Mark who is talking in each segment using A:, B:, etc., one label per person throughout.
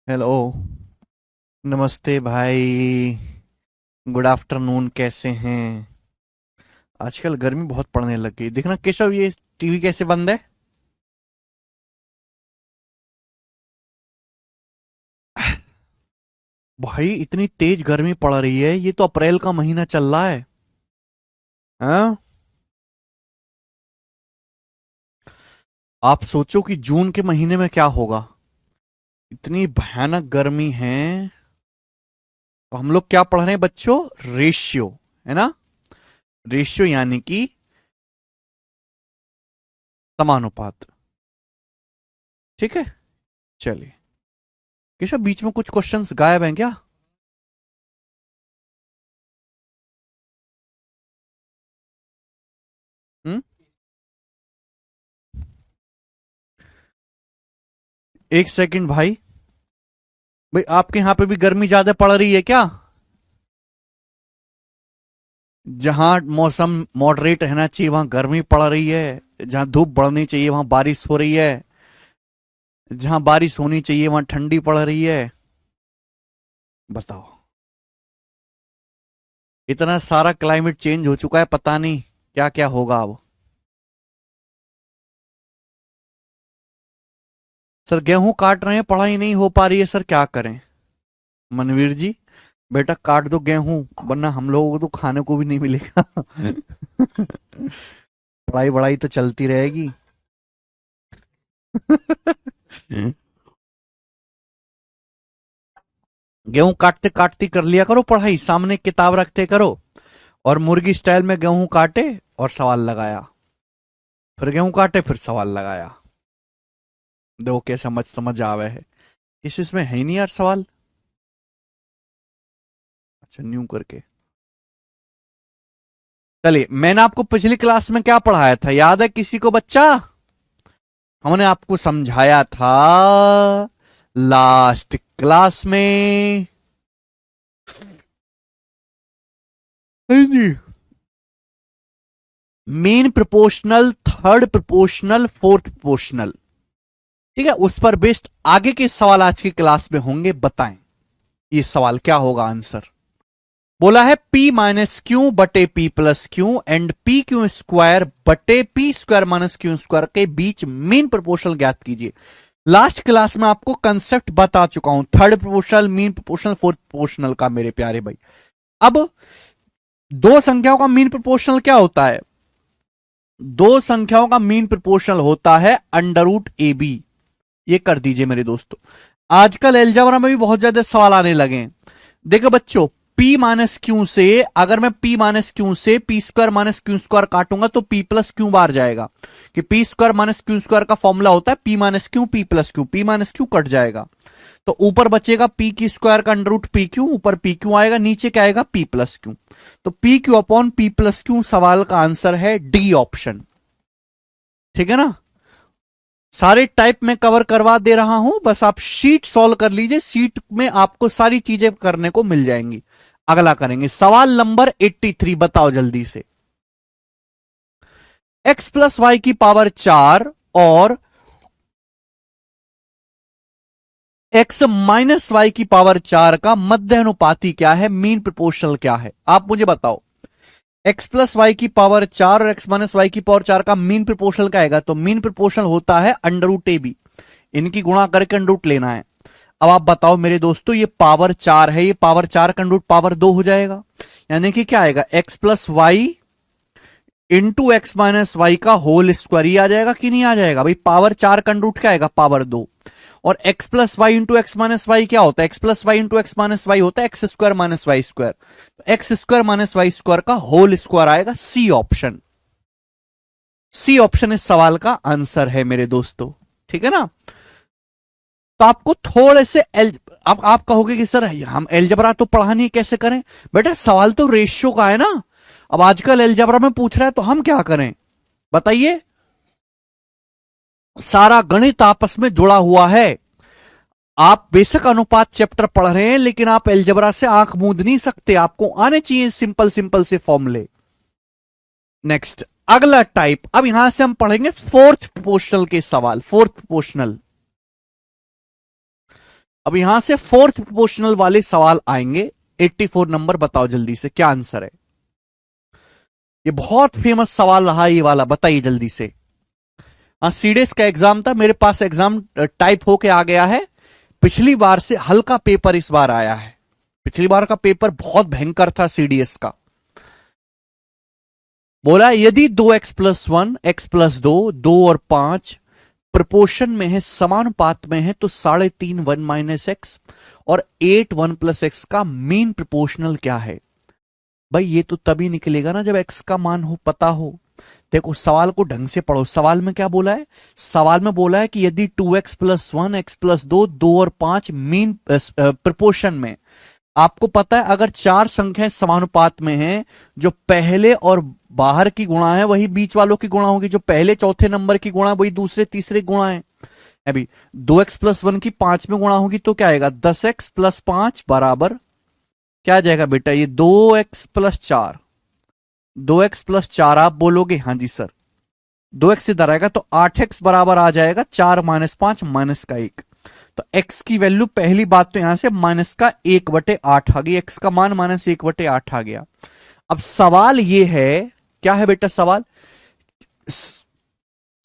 A: Hello. नमस्ते भाई। Good afternoon, कैसे हैं? आजकल गर्मी बहुत पड़ने लग गई। देखना केशव, ये टीवी कैसे बंद है? भाई इतनी तेज गर्मी पड़ रही है, ये तो अप्रैल का महीना चल रहा है। हाँ। आप सोचो कि जून के महीने में क्या होगा। इतनी भयानक गर्मी है। तो हम लोग क्या पढ़ रहे हैं बच्चों? रेशियो, है ना? रेशियो यानी कि समानुपात। ठीक है। चलिए। केशव, बीच में कुछ क्वेश्चंस गायब हैं क्या? हम्म। एक सेकंड भाई। भाई आपके यहाँ पे भी गर्मी ज्यादा पड़ रही है क्या? जहां मौसम मॉडरेट रहना चाहिए वहां गर्मी पड़ रही है। जहां धूप बढ़नी चाहिए वहां बारिश हो रही है। जहां बारिश होनी चाहिए वहां ठंडी पड़ रही है। बताओ। इतना सारा क्लाइमेट चेंज हो चुका है, पता नहीं क्या क्या होगा अब। सर गेहूं काट रहे हैं, पढ़ाई नहीं हो पा रही है सर, क्या करें? मनवीर जी, बेटा काट दो गेहूं, वरना हम लोगों को तो खाने को भी नहीं मिलेगा। पढ़ाई बढ़ाई तो चलती रहेगी। गेहूं काटते काटते कर लिया करो पढ़ाई, सामने किताब रखते करो। और मुर्गी स्टाइल में गेहूं काटे और सवाल लगाया। फिर गेहूं काटे फिर सवाल लगाया। देखो कैसे समझ समझ आवे है। इस इसमें है ही नहीं यार सवाल। अच्छा, न्यू करके। चलिए, मैंने आपको पिछली क्लास में क्या पढ़ाया था, याद है किसी को बच्चा? हमने आपको समझाया था लास्ट क्लास में। हाँ जी। Mean proportional, third proportional, fourth proportional. ठीक है, उस पर बेस्ड आगे के सवाल आज की क्लास में होंगे। बताएं ये सवाल क्या होगा आंसर। बोला है P माइनस क्यू बटे P plus Q and P Q square बटे P square minus Q square के बीच मीन प्रोपोर्शनल ज्ञात कीजिए। लास्ट क्लास में आपको कंसेप्ट बता चुका हूं, third proportional, mean proportional, fourth proportional का, मेरे प्यारे भाई। अब दो संख्याओं का मीन प्रोपोर्शनल क्या होता है? दो संख्याओं का मीन प्रोपोर्शनल होता है अंडर रूट ए बी। ये कर दीजिए मेरे दोस्तों। आजकल एलजेब्रा में भी बहुत ज्यादा सवाल आने लगे हैं। देखो बच्चों, P माइनस क्यू से, अगर मैं P माइनस क्यू से P square minus Q square काटूंगा तो P प्लस क्यू बार जाएगा। कि P square minus Q square का फॉर्मूला होता है P minus Q P plus Q, P minus Q cut जाएगा। तो ऊपर बचेगा P की स्क्वायर का अंडर रूट पी क्यू, ऊपर पी क्यू आएगा, नीचे क्या आएगा P प्लस क्यू। तो P Q upon P plus Q सवाल का आंसर है डी ऑप्शन। ठीक है ना? सारे टाइप में कवर करवा दे रहा हूं, बस आप शीट सॉल्व कर लीजिए, शीट में आपको सारी चीजें करने को मिल जाएंगी। अगला करेंगे सवाल नंबर 83। बताओ जल्दी से। x प्लस वाई की पावर 4 और x माइनस वाई की पावर 4 का मध्य अनुपाती क्या है, मीन प्रोपोर्शनल क्या है, आप मुझे बताओ। x प्लस वाई की पावर 4 और x माइनस वाई की पावर 4 का मीन प्रोपोर्शनल क्या आएगा? तो मीन प्रोपोर्शनल होता है अंडर रूट ए बी। इनकी गुणा करके अंडर रूट लेना है। अब आप बताओ मेरे दोस्तों, ये पावर 4 है, ये पावर 4 का अंडर रूट पावर 2 हो जाएगा। यानी कि क्या आएगा, x plus Y into X minus Y का होल स्क्वायर। ही आ जाएगा कि नहीं आ जाएगा भाई? पावर 4 का अंडर रूट क्या आएगा, पावर 2। और x plus Y into X minus Y क्या होता है? X plus Y into X minus Y होता है X square minus Y square. तो X square minus Y square का होल स्क्वायर आएगा, सी ऑप्शन। सी ऑप्शन इस सवाल का आंसर है मेरे दोस्तों। ठीक है ना? तो आपको थोड़े से अब आप कहोगे कि सर हम एलजबरा तो पढ़ा नहीं, कैसे करें? बेटा सवाल तो रेशियो का है ना। अब आजकल एलजबरा में पूछ रहा है तो हम क्या करें, बताइए। सारा गणित आपस में जुड़ा हुआ है। आप बेसिक अनुपात चैप्टर पढ़ रहे हैं, लेकिन आप एलजबरा से आंख मूंद नहीं सकते, आपको आने चाहिए सिंपल सिंपल से फॉर्मूले। नेक्स्ट, अगला टाइप। अब यहां से हम पढ़ेंगे फोर्थ प्रोपोर्शनल के सवाल। Fourth proportional. अब यहां से फोर्थ प्रोपोर्शनल वाले सवाल आएंगे। 84 नंबर बताओ जल्दी से क्या आंसर है। ये बहुत फेमस सवाल रहा ये वाला, बताइए जल्दी से। हाँ, सीडेस का एग्जाम था, मेरे पास एग्जाम टाइप होके आ गया है। पिछली बार से हल्का पेपर इस बार आया है। पिछली बार का पेपर बहुत भयंकर था सीडीएस का। बोला यदि 2x+1 x+2 2 और 5 प्रपोर्शन में है, समानुपात में है, तो 3.5 1 - x और 8 1 + x का मीन प्रोपोर्शनल क्या है। भाई ये तो तभी निकलेगा ना जब x का मान हो, पता हो। देखो सवाल को ढंग से पढ़ो। सवाल में क्या बोला है? सवाल में बोला है कि यदि 2x+1 x+2 2 और 5 मीन प्रोपोर्शन में, आपको पता है अगर चार संख्याएं समानुपात में हैं, जो पहले और बाहर की गुणा है वही बीच वालों की गुणा होगी, जो पहले चौथे नंबर की गुणा वही दूसरे तीसरे गुणा है। अभी 2x+1 की 5 में गुणा होगी तो क्या आएगा? 10x + 5 बराबर क्या आ जाएगा बेटा? ये 2x + 4। 2x + 4 आप बोलोगे हाँ जी सर। 2x इधर आएगा तो 8x बराबर आ जाएगा 4 - 5 - 1। तो x की वैल्यू पहली बात तो यहां से -1/8 आ गई। x का मान -1/8 आ गया। अब सवाल ये है, क्या है बेटा सवाल?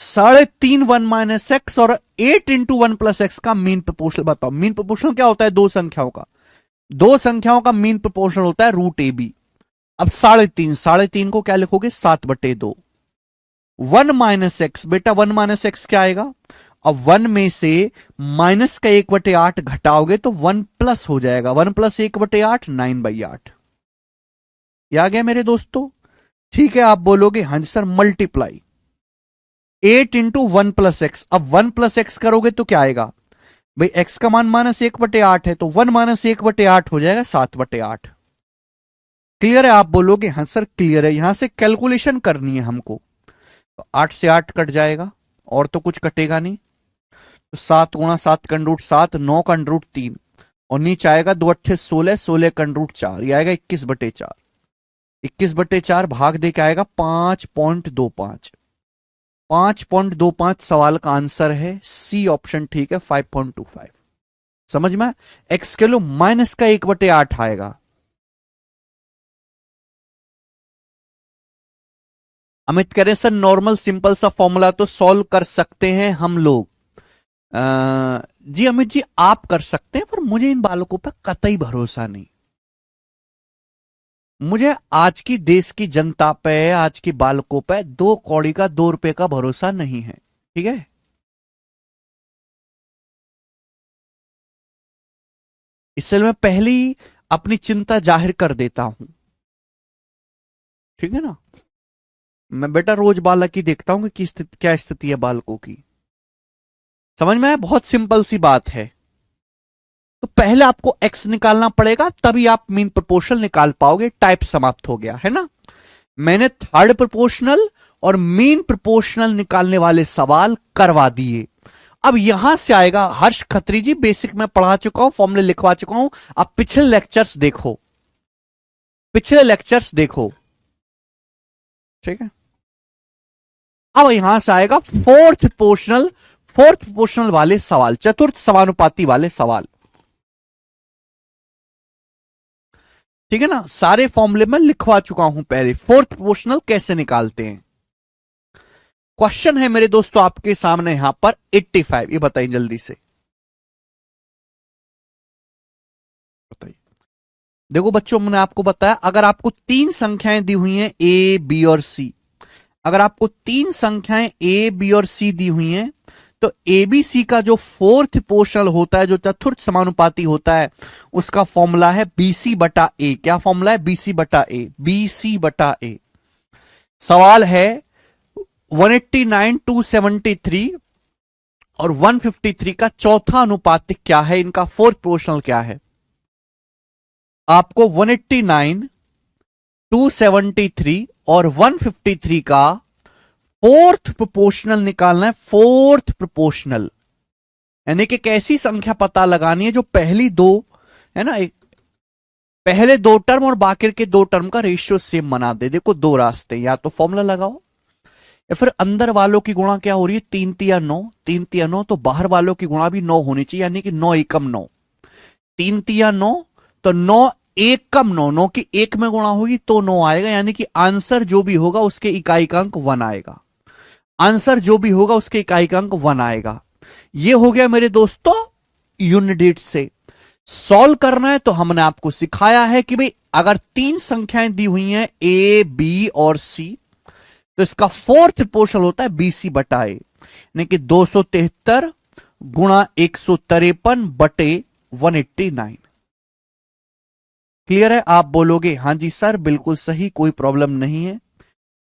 A: 3.5 1 - x और 8 × 1 + x का मीन प्रोपोर्शनल बताओ। मीन प्रोपोर्शनल क्या होता है? दो संख्याओं का, दो संख्याओं का मीन प्रोपोर्शनल होता है √AB। अब 3.5 को क्या लिखोगे? 7/2। 1 - x बेटा, 1 - x क्या आएगा? अब 1 में से माइनस का 1/8 घटाओगे तो 1 प्लस हो जाएगा। 1 + 1/8 9/8। ये आ गया मेरे दोस्तों। ठीक है, आप बोलोगे हाँ जी सर मल्टीप्लाई 8 × 1 + x। अब 1 + x करोगे तो क्या आएगा भाई? x का मान -1/8 है तो 1 - 1/8 हो जाएगा 7/8। क्लियर है? आप बोलोगे हाँ सर क्लियर है। यहां से कैलकुलेशन करनी है हमको, तो 8 से 8 कट जाएगा और तो कुछ कटेगा नहीं। तो 7 × 7 √ 7 9 √ 3 और नीचे आएगा 2 × 8 16 16 √ 4। ये आएगा 21/4। 21/4 भाग दे के आएगा 5.25। 5.25 सवाल का आंसर है सी ऑप्शन। ठीक है 5.25। समझ में? एक्स के लो माइनस का 1/8 आएगा। अमित कह रहे हैं सर नॉर्मल सिंपल सा फॉर्मूला तो सॉल्व कर सकते हैं हम लोग। जी अमित जी आप कर सकते हैं, पर मुझे इन बालकों पर कतई भरोसा नहीं। मुझे आज की देश की जनता पे, आज की बालकों पे 2 कौड़ी का 2 रुपए का भरोसा नहीं है। ठीक है, इसलिए मैं पहले ही अपनी चिंता जाहिर कर देता हूं। ठीक है ना? मैं बेटा रोज बालक ही देखता हूं कि क्या स्थिति है बालकों की। समझ में आया? बहुत सिंपल सी बात है। तो पहले आपको x निकालना पड़ेगा, तभी आप मीन प्रोपोर्शनल निकाल पाओगे। टाइप समाप्त हो गया है ना? मैंने थर्ड प्रोपोर्शनल और मीन प्रोपोर्शनल निकालने वाले सवाल करवा दिए। अब यहां से आएगा हर्ष खत्री जी, बेसिक में पढ़ा चुका हूं, फॉर्मूले लिखवा चुका हूं। आप पिछले लेक्चर्स देखो, पिछले लेक्चर्स देखो। ठीक है, अब यहां से आएगा फोर्थ प्रोपोर्शनल वाले सवाल, चतुर्थ समानुपाती वाले सवाल। ठीक है ना? सारे फॉर्मूले में लिखवा चुका हूं पहले। फोर्थ प्रोपोर्शनल कैसे निकालते हैं? क्वेश्चन है मेरे दोस्तों आपके सामने यहां पर 85। ये बताइए जल्दी से, बताइए। देखो बच्चों, मैंने आपको बताया अगर आपको 3 संख्याएं दी हुई हैं ए बी और सी, अगर आपको 3 संख्याएं ए बी और सी दी हुई हैं, तो एबीसी का जो फोर्थ पोर्शनल होता है, जो चतुर्थ समानुपाती होता है, उसका फॉर्मूला है BC/A। क्या फॉर्मूला है? BC/A। BC/A। सवाल है 189 273 और 153 का चौथा अनुपातिक क्या है? इनका फोर्थ पोर्शनल क्या है? आपको 189 273 और 153 का फोर्थ प्रोपोर्शनल निकालना है। फोर्थ प्रोपोर्शनल यानी कि एक ऐसी संख्या पता लगानी है जो पहली दो है ना, एक पहले 2 टर्म और बाकी के 2 टर्म का रेशियो सेम बना दे। देखो 2 रास्ते, या तो फॉर्मूला लगाओ या फिर अंदर वालों की गुणा क्या हो रही है? 3 × 3 = 9, 3 × 3 = 9, तो बाहर वालों की गुणा भी 9 होनी चाहिए, यानी कि 9 × 9। 3 तिया 9, तो 9 एक कम 9, 9 की एक में गुणा होगी तो 9 आएगा, यानी कि आंसर जो भी होगा उसके इकाई का अंक 1 आएगा। आंसर जो भी होगा उसके इकाई का अंक 1 आएगा। ये हो गया मेरे दोस्तों यूनिट से। सॉल्व करना है तो हमने आपको सिखाया है कि भाई अगर 3 संख्याएं दी हुई हैं ए बी और सी, तो इसका फोर्थ पोर्शन होता है बीसी बटा ए, यानी कि 273 गुणा 153 बटे 189। क्लियर है? आप बोलोगे हां जी सर बिल्कुल सही, कोई प्रॉब्लम नहीं है।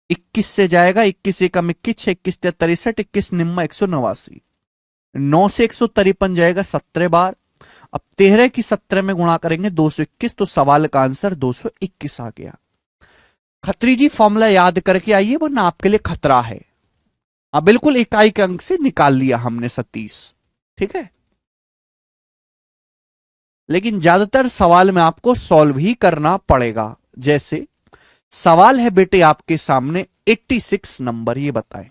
A: 21 से जाएगा, 21 एकम 21, 21 63, 21 निम्मा 189, 9 से 153 जाएगा 17 बार। अब 13 की 17 में गुणा करेंगे 221, तो सवाल का आंसर 221 आ गया। खत्री जी फॉर्मूला याद करके आइए वरना आपके लिए खतरा है। अब बिल्कुल इकाई के अंक से निकाल लिया हमने 37, ठीक है। लेकिन ज्यादातर सवाल में आपको सॉल्व ही करना पड़ेगा। जैसे सवाल है बेटे आपके सामने 86 नंबर, ये बताएं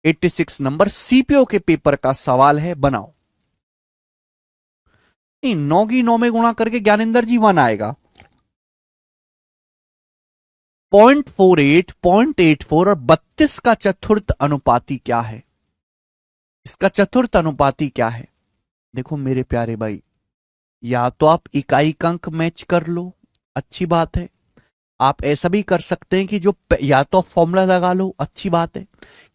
A: 86 नंबर सीपीओ के पेपर का सवाल है, बनाओ। नहीं, 9 की 9 में गुणा करके ज्ञानेंद्र जी 1 आएगा। 0.48, 0.84 और 32 का चतुर्थ अनुपाती क्या है? इसका चतुर्थ अनुपाती क्या है? देखो मेरे प्यारे भाई, या तो आप इकाई का अंक मैच कर लो, अच्छी बात है। आप ऐसा भी कर सकते हैं कि या तो फॉर्मूला लगा लो, अच्छी बात है,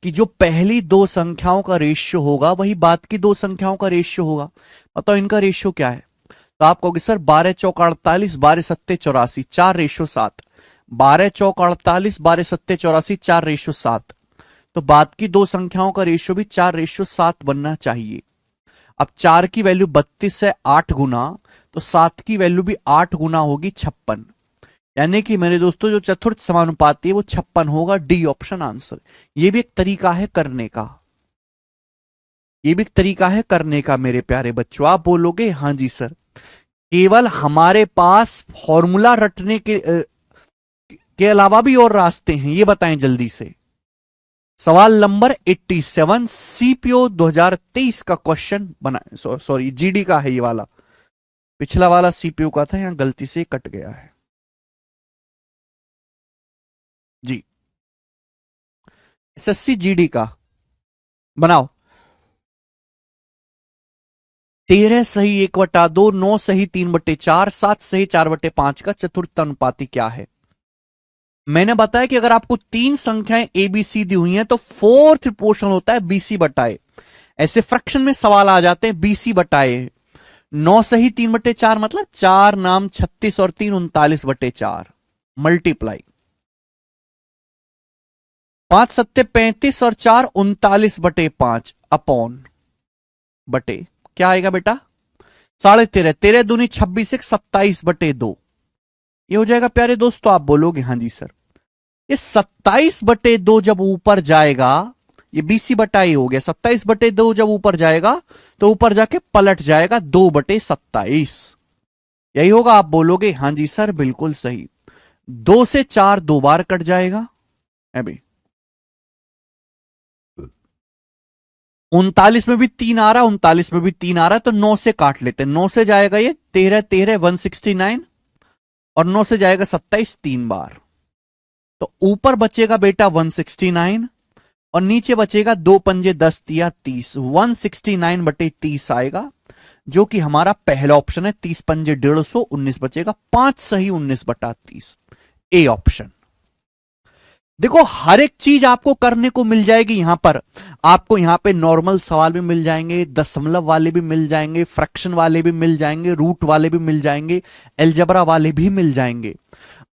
A: कि जो पहली दो संख्याओं का रेशियो होगा वही बाद की दो संख्याओं का रेशियो होगा। बताओ इनका रेशियो क्या है? तो आप कहोगे सर 12 चौक 48, 12 सत्ते 84, 4:7। 12 चौक 48, 12 सत्ते 84, 4:7। तो बाद की दो संख्याओं का रेशियो भी 4:7 बनना चाहिए। अब 4 की वैल्यू 32 है, 8 गुना, तो 7 की वैल्यू भी 8 गुना होगी 56। यानी कि मेरे दोस्तों जो चतुर्थ समानुपाती है वो 56 होगा। D option answer. ये भी एक तरीका है करने का, ये भी एक तरीका है करने का मेरे प्यारे बच्चों। आप बोलोगे हां जी सर, केवल हमारे पास फॉर्मूला रटने के अलावा भी और रास्ते हैं, ये बताएं जल्दी से। सवाल नंबर 87 सीपीओ 2023 का क्वेश्चन बना, सॉरी जीडी का है ये वाला, पिछला वाला सीपीओ का था, यहां गलती से कट गया है जी। एसएससी जीडी का बनाओ। 13 सही 1/2, 9 सही 3/4, 7 सही 4/5 का चतुर्थ अनुपाती क्या है? मैंने बताया कि अगर आपको 3 संख्याएं ए बी सी दी हुई हैं तो फोर्थ पोर्शन होता है बीसी बटाए। ऐसे फ्रैक्शन में सवाल आ जाते हैं बीसी बटाए। 9 सही 3/4 मतलब 4 नाम 36 और 3 39/4 मल्टीप्लाई। 5 सत्ते 35 और 4 39/5 अपॉन बटे क्या आएगा बेटा? 13.5, 13 दूनी 26, 27/2। ये हो जाएगा प्यारे दोस्तों। आप बोलोगे हां जी सर, ये 27/2 जब ऊपर जाएगा, ये बीसी बटा ए हो गया, 27/2 जब ऊपर जाएगा तो ऊपर जाके पलट जाएगा 2/27। यही होगा। आप बोलोगे हां जी सर बिल्कुल सही। 2 से 4 दो बार कट जाएगा, अभी 39 में भी 3 आ रहा है, 39 में भी 3 आ रहा है, तो 9 से काट लेते हैं। 9 से जाएगा ये 13 13 169, और 9 से जाएगा 27 3 बार, तो ऊपर बचेगा बेटा 169 और नीचे बचेगा 2 पंजे 10 तिया 30, 169/30 आएगा, जो कि हमारा पहला ऑप्शन है। 30 पंजे 150, 19 बचेगा, 5 सही 19/30, ए ऑप्शन। देखो हर एक चीज आपको करने को मिल जाएगी यहां पर। आपको यहां पे नॉर्मल सवाल भी मिल जाएंगे, दशमलव वाले भी मिल जाएंगे, फ्रैक्शन वाले भी मिल जाएंगे, रूट वाले भी मिल जाएंगे, एलजबरा वाले भी मिल जाएंगे।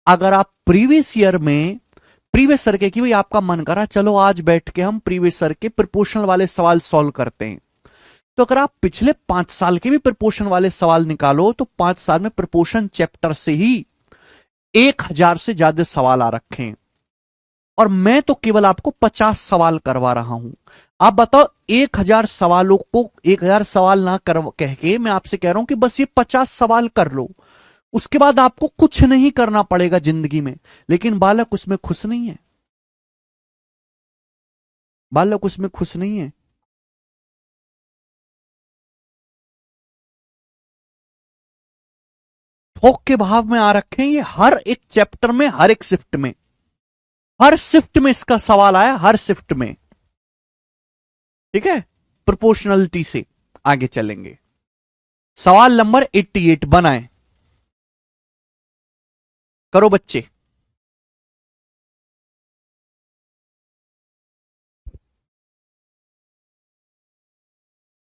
A: अगर आप प्रीवियस ईयर में प्रीवियस सर के कि भाई आपका मन करा चलो आज बैठ के हम प्रीवियस सर के प्रिपोर्शनल वाले सवाल सॉल्व करते हैं, तो अगर आप पिछले 5 साल के भी प्रिपोर्शन वाले सवाल निकालो तो 5 साल में प्रिपोर्शन चैप्टर से ही 1000 से ज्यादा सवाल आ रखे हैं, और मैं तो केवल आपको 50 सवाल करवा रहा हूं। आप बताओ 1000 सवालों को 1000 सवाल ना कर कह के मैं आपसे कह रहा हूं कि बस ये 50 सवाल कर लो, उसके बाद आपको कुछ नहीं करना पड़ेगा जिंदगी में। लेकिन बालक उसमें खुश नहीं है, बालक उसमें खुश नहीं है। थोक के भाव में आ रखे हैं ये, हर एक चैप्टर में, हर एक शिफ्ट में, हर शिफ्ट में इसका सवाल आया, हर शिफ्ट में। ठीक है, प्रोपोर्शनलिटी से आगे चलेंगे। सवाल नंबर 88 बनाएं, करो बच्चे।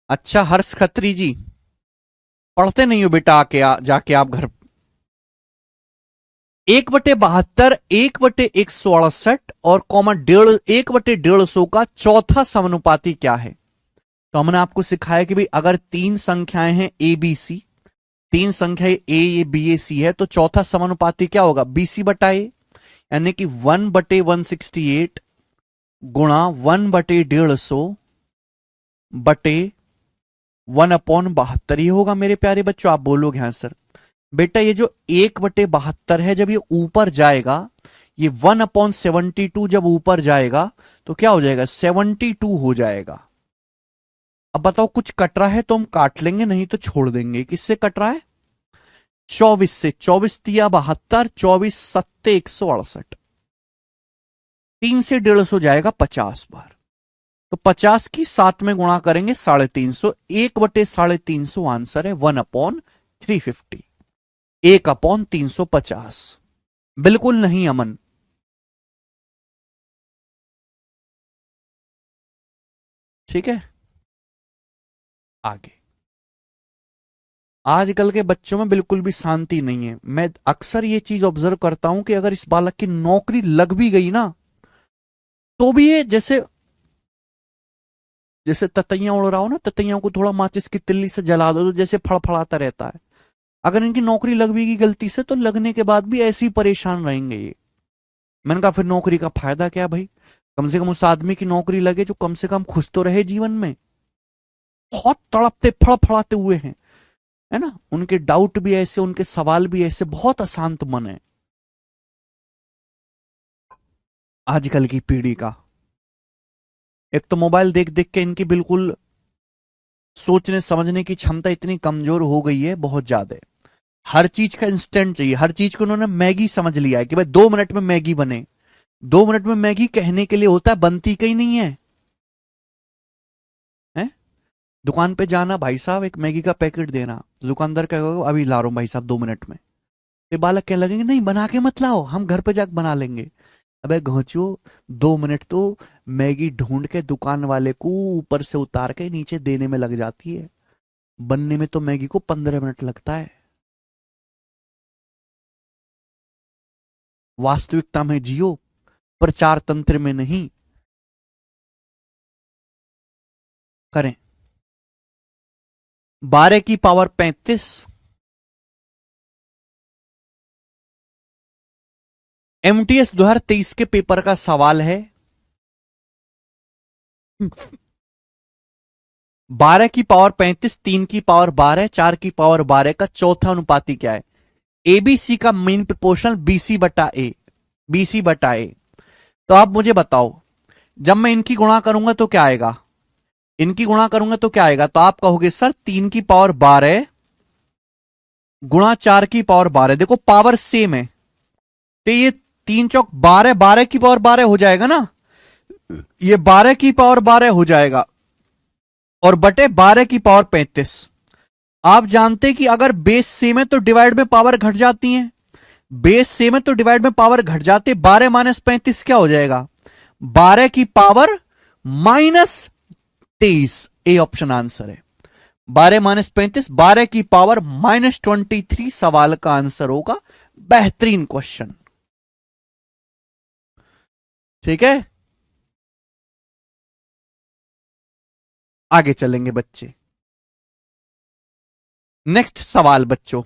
A: अच्छा हर्ष खत्री जी, पढ़ते नहीं हो बेटा आके जाके आप घर। 1/72, 1/168 और कॉमा 1/150 का चौथा समानुपाती क्या है? तो हमने आपको सिखाया कि भाई अगर तीन संख्याएं हैं ए बी सी, तीन संख्याएं ए बी ए सी है, तो चौथा समानुपाती क्या होगा? BC बटा ए, यानी कि 1/168 गुणा 1/150 बटे 1/72 ये होगा मेरे प्यारे बच्चों। आप बोलोगे हाँ सर। बेटा ये जो 1/72 है, जब ये ऊपर जाएगा, ये 1/72 जब ऊपर जाएगा तो क्या हो जाएगा? 72 हो जाएगा। अब बताओ कुछ कट रहा है तो हम काट लेंगे, नहीं तो छोड़ देंगे। किससे कट रहा है? 24 से। 24 तिया 72, 24 सत्ते 168, 3 से 150 जाएगा 50 बार, तो 50 की 7 में गुणा करेंगे 350, 1/350 आंसर है 1/350, 1/350। बिल्कुल नहीं अमन। ठीक है, आगे। आजकल के बच्चों में बिल्कुल भी शांति नहीं है। मैं अक्सर ये चीज ऑब्जर्व करता हूं कि अगर इस बालक की नौकरी लग भी गई ना, तो भी ये जैसे जैसे ततैया उड़ रहा हो ना, ततैया को थोड़ा माचिस की तिल्ली से जला दो तो जैसे फड़फड़ाता रहता है। अगर इनकी नौकरी लग भी गई गलती से, तो लगने के बाद भी ऐसे ही परेशान रहेंगे ये। मैंने कहा फिर नौकरी का फायदा क्या भाई? कम से कम उस आदमी की नौकरी लगे जो कम से कम खुश तो रहे जीवन में। बहुत तड़पते फड़फड़ाते हुए हैं, है ना? उनके डाउट भी ऐसे, उनके सवाल भी ऐसे, बहुत अशांत मन है आजकल की पीढ़ी का। एक तो मोबाइल देख देख के इनकी बिल्कुल सोचने समझने की क्षमता इतनी कमजोर हो गई है, बहुत ज्यादा। हर चीज का इंस्टेंट चाहिए, हर चीज को उन्होंने मैगी समझ लिया है कि भाई 2 मिनट में मैगी बने। 2 मिनट में मैगी कहने के लिए होता है, बनती कहीं नहीं है, हैं? दुकान पे जाना, भाई साहब एक मैगी का पैकेट देना, दुकानदार कहेगा अभी ला रहा हूं भाई साहब 2 मिनट में। तो बालक कहने लगेंगे नहीं बना के मत लाओ, हम घर पे जाकर बना लेंगे। अबे घोंचो, 2 मिनट तो मैगी ढूंढ के दुकान वाले को ऊपर से उतार के नीचे देने में लग जाती है, बनने में तो मैगी को 15 मिनट लगता है। वास्तविकता में जियो, प्रचार तंत्र में नहीं। करें 12 की पावर 35, MTS 2023 के पेपर का सवाल है। 12 की पावर 35, 3 की पावर 12, 4 की पावर 12 का चौथा अनुपाती क्या है? ABC का मीन प्रोपोर्शनल BC बटा ए, BC बटा ए। तो आप मुझे बताओ, जब मैं इनकी गुणा करूंगा तो क्या आएगा? इनकी गुणा करूंगा तो क्या आएगा? तो आप कहोगे सर 3 की पावर 12 गुणा 4 की पावर 12, देखो पावर सेम है, तो ये 3 चौक 12, 12 की पावर 12 हो जाएगा ना, ये 12 की पावर 12 हो जाएगा, और बटे 12 की पावर 35। आप जानते कि अगर बेस सेम है तो डिवाइड में पावर घट जाती है, बेस सेम है तो डिवाइड में पावर घट जाती है। 12 - 35 क्या हो जाएगा? 12 की पावर -23। ए ऑप्शन आंसर है। 12 - 35, 12 की पावर -23 सवाल का आंसर होगा। बेहतरीन क्वेश्चन। ठीक है, आगे चलेंगे बच्चे। नेक्स्ट सवाल बच्चों,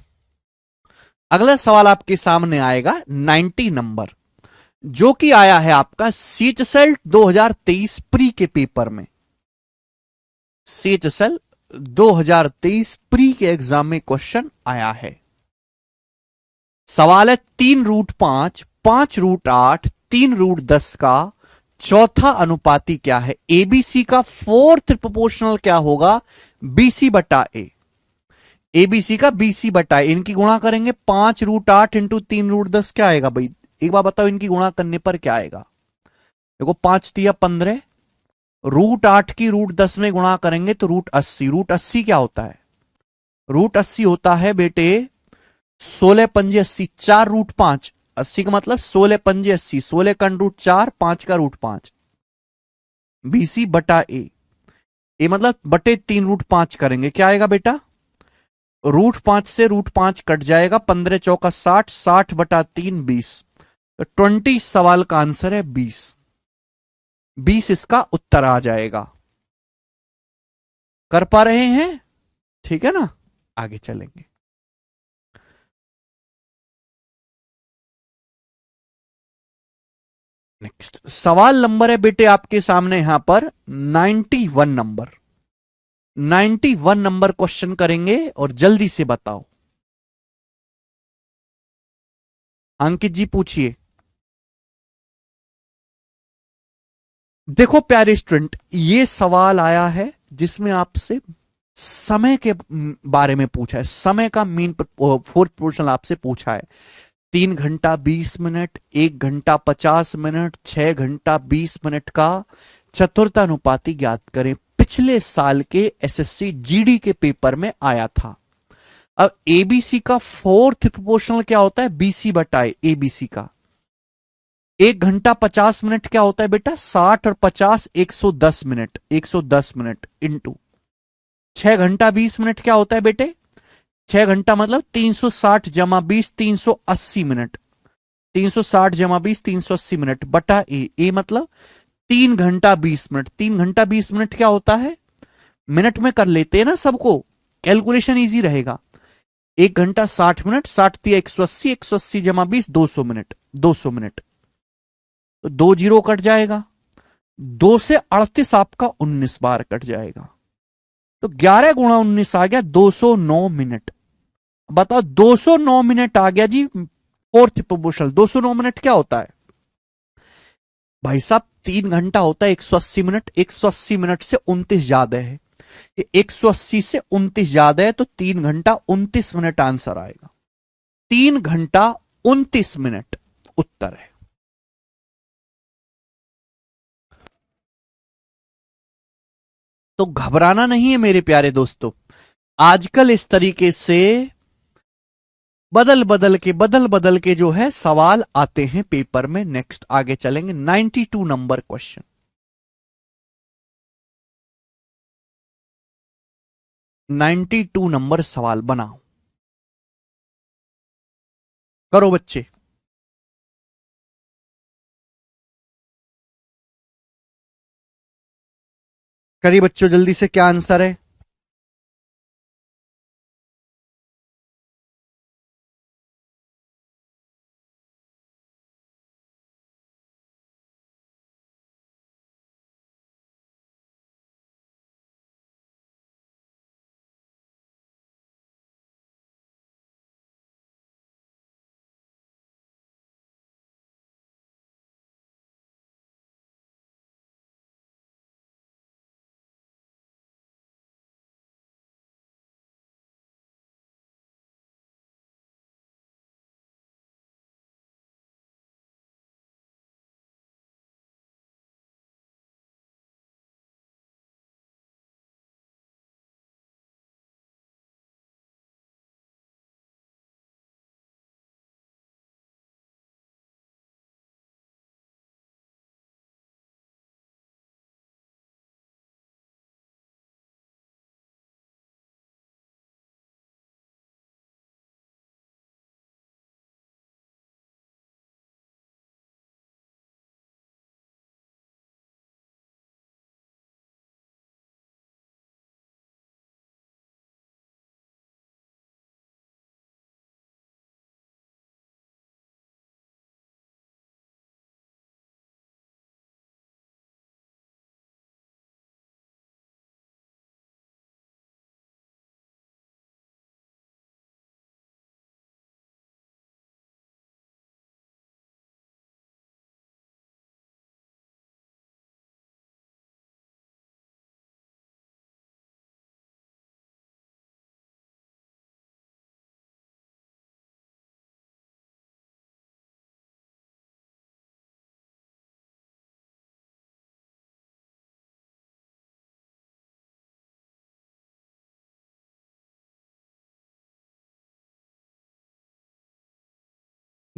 A: अगला सवाल आपके सामने आएगा 90 नंबर, जो कि आया है आपका CHSL 2023 प्री के पेपर में। CHSL 2023 प्री के एग्जाम में क्वेश्चन आया है। सवाल है 3√5, 5√8, 3√10 का चौथा अनुपाती क्या है? ABC का फोर्थ प्रोपोर्शनल क्या होगा? BC बटा ए। एबीसी का बीसी बटा ए, इनकी गुणा करेंगे 5√8 इंटू 3√10 क्या आएगा भाई? एक बार बताओ इनकी गुणा करने पर क्या आएगा? देखो 5×3 = 15, √8 की √10 में गुणा करेंगे तो √80। √80 क्या होता है? √80 होता है बेटे 16×5 = 80, 4√5। 80 का मतलब 16×5 = 80, 16 का √4, 5 का √5। बीसी बटा ए मतलब बटे 3√5 करेंगे, क्या आएगा बेटा? √5 से √5 कट जाएगा, 15×4 = 60, 60/3 20। तो 20 सवाल का आंसर है 20। 20 इसका उत्तर आ जाएगा। कर पा रहे हैं? ठीक है ना, आगे चलेंगे। नेक्स्ट सवाल नंबर है बेटे आपके सामने यहां पर 91 नंबर। 91 नंबर क्वेश्चन करेंगे और जल्दी से बताओ। अंकित जी पूछिए। देखो प्यारे स्टूडेंट, ये सवाल आया है जिसमें आपसे समय के बारे में पूछा है। समय का मीन फोर्थ पोर्शन आपसे पूछा है। 3 घंटा 20 मिनट, 1 घंटा 50 मिनट, 6 घंटा 20 मिनट का चतुर्थानुपाती ज्ञात करें। पिछले साल के एसएससी जीडी के पेपर में आया था। अब एबीसी का फोर्थ प्रोपोर्शनल क्या होता है? बीसी बटाए एबीसी का। 1 घंटा 50 मिनट क्या होता है बेटा? 60 और 50 110 मिनट, 110 मिनट इंटू 6 घंटा 20 मिनट क्या होता है बेटे? 6 घंटा मतलब 360 - 20 380 मिनट। 360 - 20 380 मिनट बटा ए मतलब 3 घंटा 20 मिनट। 3 घंटा 20 मिनट क्या होता है? मिनट में कर लेते हैं ना सबको, कैलकुलेशन इजी रहेगा। 1 घंटा 60 मिनट, 60×3 = 180, 180 - 20 200 मिनट, 200 मिनट। तो 2 जीरो कट जाएगा, 2 से 38 आपका 19 बार कट जाएगा। तो 11 × 19 आ गया 209 मिनट। बताओ 209 मिनट आ गया जी फोर्थ प्रोपोर्शनल। 209 मिनट क्या होता है भाई साहब? 3 घंटा होता है 180 मिनट, 180 मिनट से 29 ज्यादा है। ये 180 से 29 ज्यादा है तो 3 घंटा 29 मिनट आंसर आएगा। 3 घंटा 29 मिनट उत्तर है। तो घबराना नहीं है मेरे प्यारे दोस्तों। आजकल इस तरीके से बदल बदल के जो है सवाल आते हैं पेपर में। नेक्स्ट आगे चलेंगे 92 नंबर क्वेश्चन। 92 नंबर सवाल बनाओ। करो बच्चे। करिए बच्चों जल्दी से, क्या आंसर है?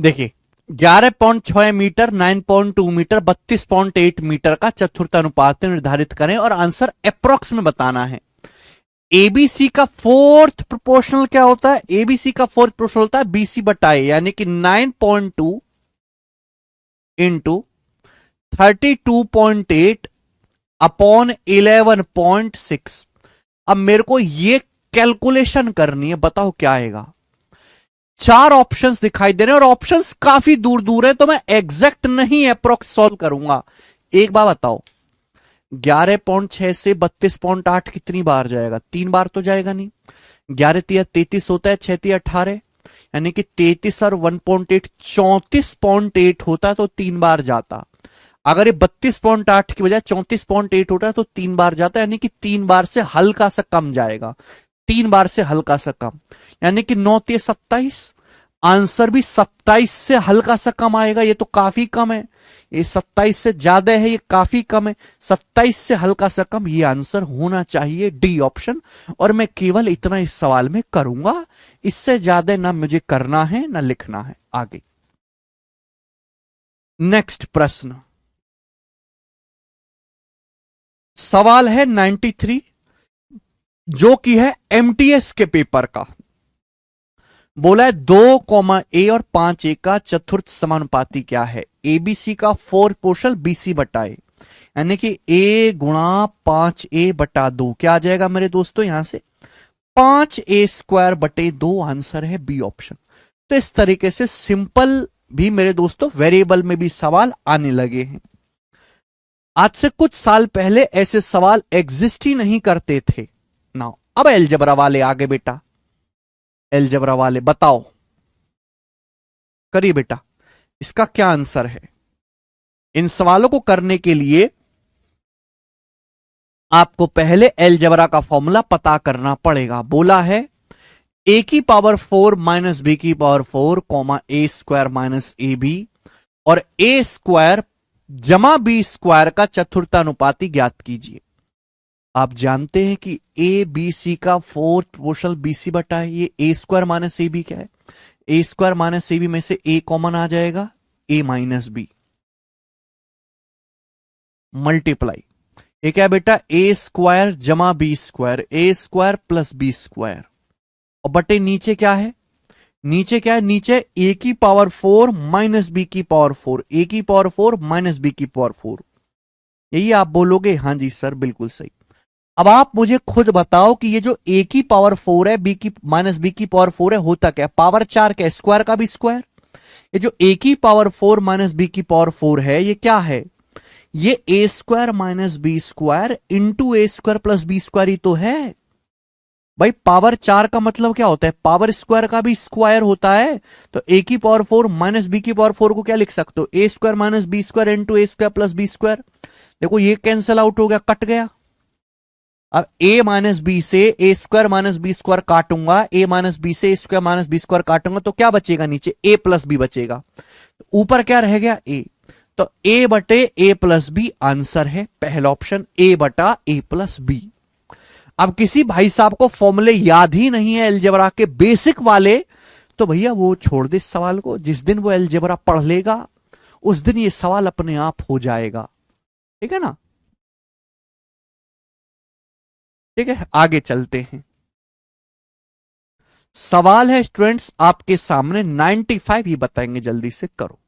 A: देखिए 11.6 मीटर, 9.2 मीटर, 32.8 मीटर का चतुर्थानुपात निर्धारित करें और आंसर अप्रोक्स में बताना है। एबीसी का फोर्थ प्रोपोर्शनल क्या होता है? एबीसी का फोर्थ प्रोपोर्शनल होता है बीसी बटाए, यानी कि 9.2 इंटू 32.8 अपॉन 11.6। अब मेरे को ये कैलकुलेशन करनी है, बताओ क्या आएगा। चार ऑप्शंस दिखाई दे रहे हैं और ऑप्शंस काफी दूर दूर है, तो मैं एग्जैक्ट नहीं अप्रोक्स सॉल्व करूंगा। एक बार बताओ, 11.6 से 32.8 कितनी बार जाएगा? 3 बार तो जाएगा नहीं। 11 तिया 33 होता है, 6 तिया 18, यानी कि 33 और 1.8 34.8 होता तो 3 बार जाता। अगर ये 32.8 की बजाय 34.8 होता है तो 3 बार जाता, यानी कि 3 बार से हल्का सा कम जाएगा। 3 बार से हल्का सा कम, यानी कि 9 तिया 27। आंसर भी 27 से हल्का सा कम आएगा, ये तो काफी कम है। ये 27 से ज्यादा है, ये काफी कम है। 27 से हल्का सा कम, ये आंसर होना चाहिए डी ऑप्शन। और मैं केवल इतना इस सवाल में करूंगा, इससे ज्यादा ना मुझे करना है ना लिखना है। आगे नेक्स्ट प्रश्न, सवाल है 93, जो कि है एमटीएस के पेपर का। बोला है 2, ए और 5 ए का चतुर्थ समानुपाती क्या है? एबीसी का 4 पोर्शन बीसी बटाए, यानी कि ए गुणा 5a/2 क्या आ जाएगा मेरे दोस्तों? यहां से 5a² बटे 2 आंसर है बी ऑप्शन। तो इस तरीके से सिंपल भी मेरे दोस्तों वेरिएबल में भी सवाल आने लगे हैं। आज से कुछ साल पहले ऐसे सवाल एग्जिस्ट ही नहीं करते थे ना। अब एलजबरा वाले आगे बेटा, एलजबरा वाले बताओ, करिए बेटा, इसका क्या आंसर है? इन सवालों को करने के लिए आपको पहले एलजबरा का फॉर्मूला पता करना पड़ेगा। बोला है ए की पावर 4 माइनस बी की power 4 comma A square minus A B और ए स्क्वायर जमा बी स्क्वायर का चतुर्थानुपाती ज्ञात कीजिए। आप जानते हैं कि ए बी सी का फोर्थ प्रोपोर्शनल बीसी बटा है। ये A square minus A B क्या है? ए स्क्वायर माइनस ए बी में से ए कॉमन आ जाएगा, ए माइनस बी मल्टीप्लाई, ये क्या बेटा? ए स्क्वायर जमा बी स्क्वायर, ए स्क्वायर प्लस बी स्क्वायर, और बटे नीचे क्या है? नीचे क्या है? नीचे ए की पावर 4 माइनस बी की पावर 4, ए की पावर 4 माइनस बी की पावर 4। यही आप बोलोगे? हाँ जी सर, बिल्कुल सही। अब आप मुझे खुद बताओ कि ये जो ए की पावर 4 है, बी की माइनस बी की पावर 4 है, होता क्या? पावर 4 क्या? स्क्वायर का भी स्क्वायर। ये जो ए की पावर 4 माइनस बी की पावर 4 है, ये क्या है? ये A square minus B square into A square plus B square ही तो है भाई। पावर 4 का मतलब क्या होता है? पावर स्क्वायर का भी स्क्वायर होता है। तो ए की पावर 4 माइनस बी की पावर 4 को क्या लिख सकते हो? A square minus B square into A square plus B square. देखो ये कैंसिल आउट हो गया, कट गया। अब ए माइनस बी से ए स्क्वायर माइनस बी स्क्वायर काटूंगा, ए माइनस बी से ए स्क्वायर माइनस बी स्क्वायर काटूंगा, तो क्या बचेगा? नीचे ए प्लस बी बचेगा। तो ऊपर क्या रह गया? ए। तो ए बटे ए प्लस बी आंसर है पहला ऑप्शन, ए बटा ए प्लस बी। अब किसी भाई साहब को फॉर्मूले याद ही नहीं है एलजेब्रा के बेसिक वाले, तो भैया वो छोड़ दे इस सवाल को। जिस दिन वो एलजेब्रा पढ़ लेगा उस दिन ये सवाल अपने आप हो जाएगा, ठीक है ना? ठीक है, आगे चलते हैं। सवाल है स्टूडेंट्स आपके सामने 95, ही बताएंगे, जल्दी से करो।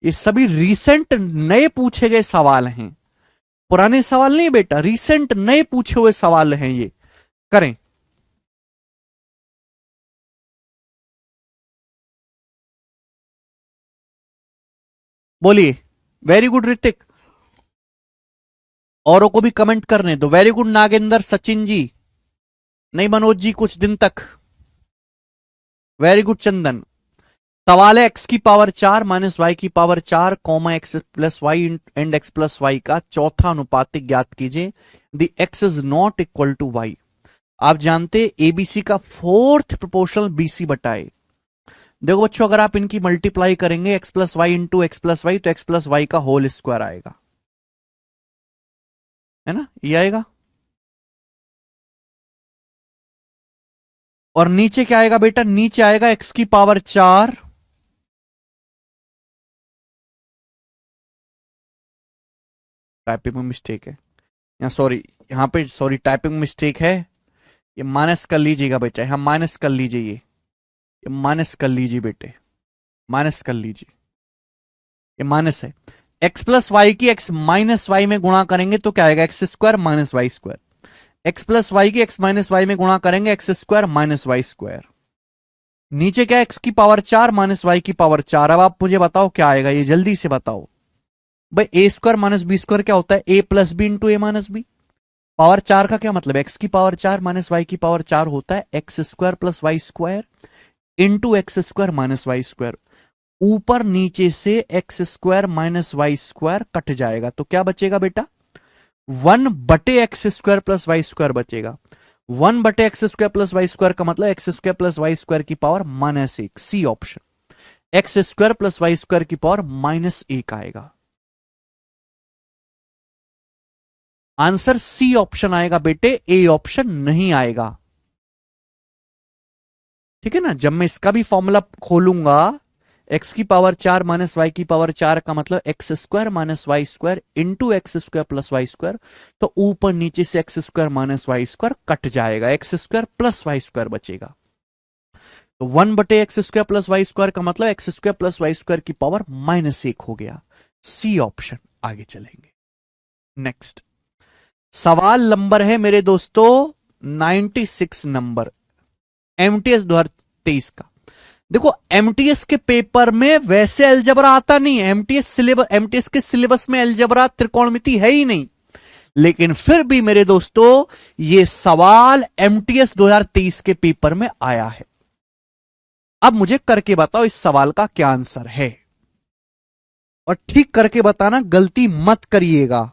A: ये सभी रीसेंट नए पूछे गए सवाल हैं, पुराने सवाल नहीं बेटा, रीसेंट नए पूछे हुए सवाल हैं ये। करें। बोलिए। वेरी गुड ऋतिक, औरों को भी कमेंट करने दो। वेरी गुड नागेंद्र, सचिन जी, नहीं मनोज जी कुछ दिन तक। Very good Chandan. सवाल है एक्स की पावर 4 माइनस वाई की power 4 comma X plus Y and X plus Y का चौथा अनुपातिक ज्ञात कीजिए। The X is not equal to Y. आप जानते एबीसी का फोर्थ प्रोपोर्शनल बीसी बटाए। देखो बच्चों, अगर आप इनकी मल्टीप्लाई करेंगे X plus Y into X plus Y, तो एक्स प्लस वाई का होल स्क्वायर आएगा, है ना? ये आएगा। और नीचे क्या आएगा बेटा? नीचे आएगा एक्स की पावर 4 टाइपिंग में मिस्टेक है यहाँ, सॉरी, यहाँ पे सॉरी टाइपिंग मिस्टेक है। ये माइनस कर लीजिएगा बेटा, यहाँ माइनस कर लीजिए, ये माइनस कर लीजिए बेटे, माइनस कर लीजिए, ये माइनस है। एक्स प्लस वाई की एक्स माइनस वाई में गुणा करेंगे तो क्या आएगा, X square minus Y square. X plus Y की एक्स माइनस वाई में गुणा करेंगे, X square minus Y square. नीचे क्या, एक्स की पावर 4 माइनस वाई की पावर 4। अब आप मुझे बताओ क्या आएगा, ये जल्दी से बताओ भाई। A square minus B square क्या होता है, A plus B into A minus B. Power 4 का क्या मतलब, एक्स की पावर 4 माइनस वाई की पावर 4 होता है X square plus Y square into X square minus Y square. ऊपर नीचे से X square minus Y square cut जाएगा तो क्या बचेगा बेटा, 1/x² प्लस वाई स्क्वायर बचेगा। 1/x² प्लस वाई स्क्वायर का मतलब X square plus Y square की power -1, C option. X square plus Y square की पावर -1 आएगा। आंसर सी ऑप्शन आएगा बेटे, ए ऑप्शन नहीं आएगा। ठीक है ना, जब मैं इसका भी फॉर्मूला खोलूंगा, एक्स की पावर 4 माइनस वाई की पावर 4 का मतलब X square minus Y square into X square plus Y square, तो ऊपर नीचे से X square minus Y square cut जाएगा, X square plus Y square बचेगा। तो 1/x² प्लस वाई स्क्वायर का मतलब X square plus Y square की पावर -1 हो गया, सी ऑप्शन। आगे चलेंगे, नेक्स्ट सवाल नंबर है मेरे दोस्तों 96 नंबर, एमटीएस 2023 का। देखो एमटीएस के पेपर में वैसे अलजबरा आता नहीं है, एमटीएस के सिलेबस में अलजबरा त्रिकोणमिति है ही नहीं, लेकिन फिर भी मेरे दोस्तों ये सवाल एमटीएस 2023 के पेपर में आया है। अब मुझे करके बताओ इस सवाल का क्या आंसर है, और ठीक करके बताना, गलती मत करिएगा।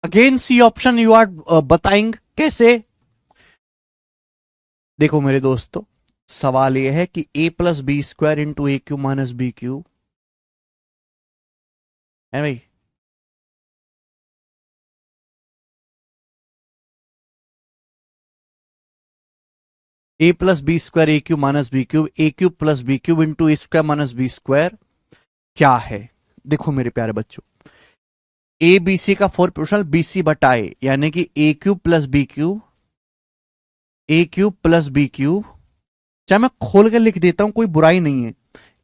A: Again C option you are बताइंग कैसे। देखो मेरे दोस्तों सवाल यह है कि a plus B square into A cube minus B cube है भाई, A plus B square A cube minus B cube, A cube plus B cube into A square minus B square क्या है। देखो मेरे प्यारे बच्चों, ए बी सी का 4 proportional B C बटा ए, यानी कि ए cube plus B cube, A cube plus B cube, चाहे मैं खोल के लिख देता हूं कोई बुराई नहीं है।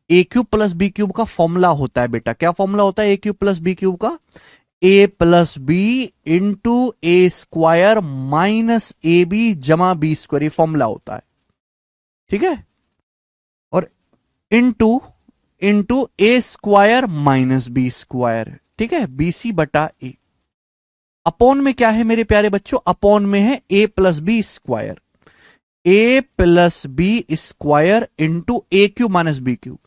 A: A cube plus B cube का फॉर्मूला होता है बेटा, क्या फॉर्मूला होता है A cube plus B cube का, A plus B into A square minus A B जमा बी स्क्वायर, ये फॉर्मूला होता है। ठीक है, और into into A square minus B square, ठीक है, बी सी बटा ए। अपॉन में क्या है मेरे प्यारे बच्चों, अपॉन में है A plus B square, A plus B square into A cube minus B cube.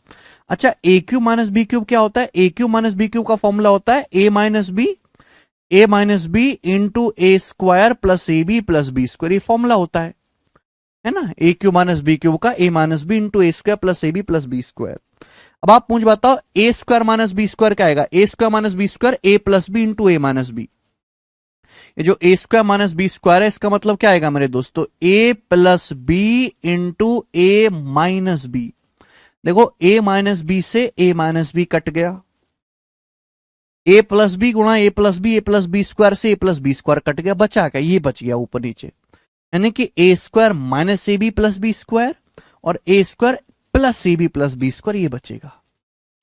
A: अच्छा A cube minus B cube क्या होता है, A cube minus B cube का फॉर्मूला होता है A minus B into A square plus A B plus B square, ये formula होता है ना, A cube minus B cube का A minus B into A square plus A B plus B square. अब आप मुझे बताओ ए स्क्वायर माइनस बी स्क्वायर क्या आएगा, ए square minus B square A plus B into A minus B. ये जो ए square minus B square है इसका मतलब क्या आएगा मेरे दोस्तों, ए plus B into A minus B. देखो ए माइनस बी से ए माइनस बी कट गया, ए प्लस बी गुणा ए प्लस बी, ए प्लस बी स्क्वायर से ए प्लस बी स्क्वायर कट गया, बचा क्या, ये बच गया ऊपर नीचे, यानी कि A square minus A B plus B square और A square plus A B plus B square, ये बचेगा।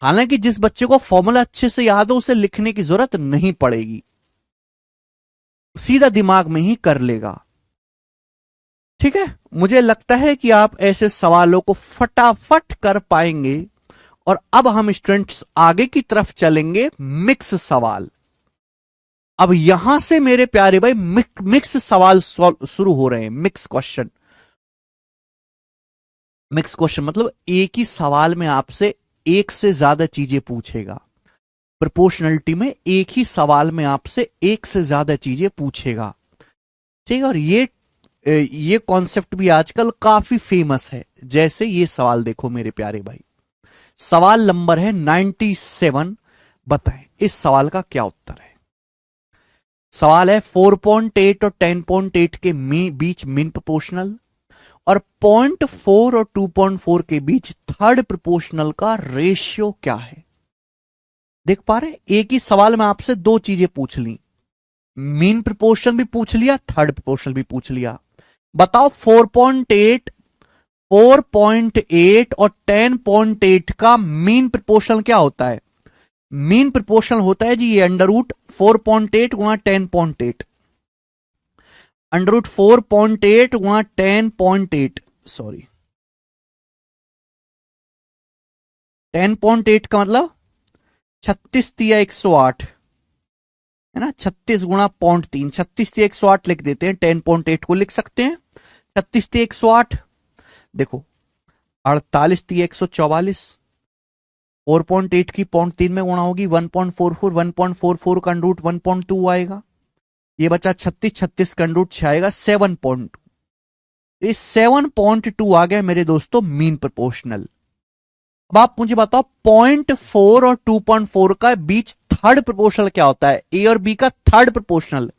A: हालांकि जिस बच्चे को फॉर्मूला अच्छे से याद हो उसे लिखने की जरूरत नहीं पड़ेगी, सीधा दिमाग में ही कर लेगा। ठीक है, मुझे लगता है कि आप ऐसे सवालों को फटाफट कर पाएंगे। और अब हम स्टूडेंट्स आगे की तरफ चलेंगे, मिक्स सवाल। अब यहां से मेरे प्यारे भाई मिक्स सवाल शुरू हो रहे हैं। मिक्स क्वेश्चन, मिक्स क्वेश्चन मतलब एक ही सवाल में आपसे एक से ज्यादा चीजें पूछेगा। प्रोपोर्शनलिटी में एक ही सवाल में आपसे एक से ज्यादा चीजें पूछेगा। ठीक है, और ये कॉन्सेप्ट भी आजकल काफी फेमस है। जैसे ये सवाल देखो मेरे प्यारे भाई, सवाल नंबर है 97। बताएं इस सवाल का क्या उत्तर है। सवाल है 4.8 और 10.8 के बीच मीन प्रोपोर्शनल और 0.4 और 2.4 के बीच थर्ड प्रोपोर्शनल का रेशियो क्या है। देख पा रहे, एक ही सवाल में आपसे दो चीजें पूछ ली, मीन प्रोपोर्शन भी पूछ लिया, थर्ड प्रोपोर्शनल भी पूछ लिया। बताओ 4.8 और 10.8 का मीन प्रोपोर्शनल क्या होता है। मीन प्रोपोर्शनल होता है जी ये अंडर रूट 4.8 गुणा 10.8, अंडर रूट 4.8 गुणा 10.8, सॉरी 10.8 का मतलब 36 तिया 108 है ना, 36 गुणा 0.3, 36 तिया 108 लिख देते हैं, 10.8 को लिख सकते हैं 36 तिया 108। देखो 48 तिया 144, 4.8 की 0.3 में गुणा होगी 1.44, 1.44 का अंडर रूट 1.2 आएगा। ये बचा 36, 36 का अंडर रूट 6 आएगा 7.2। ये 7.2 आ गया मेरे दोस्तों मीन प्रोपोर्शनल। अब आप मुझे बताओ 0.4 और 2.4 का बीच थर्ड प्रोपोर्शनल क्या होता है। ए और बी का थर्ड प्रोपोर्शनल,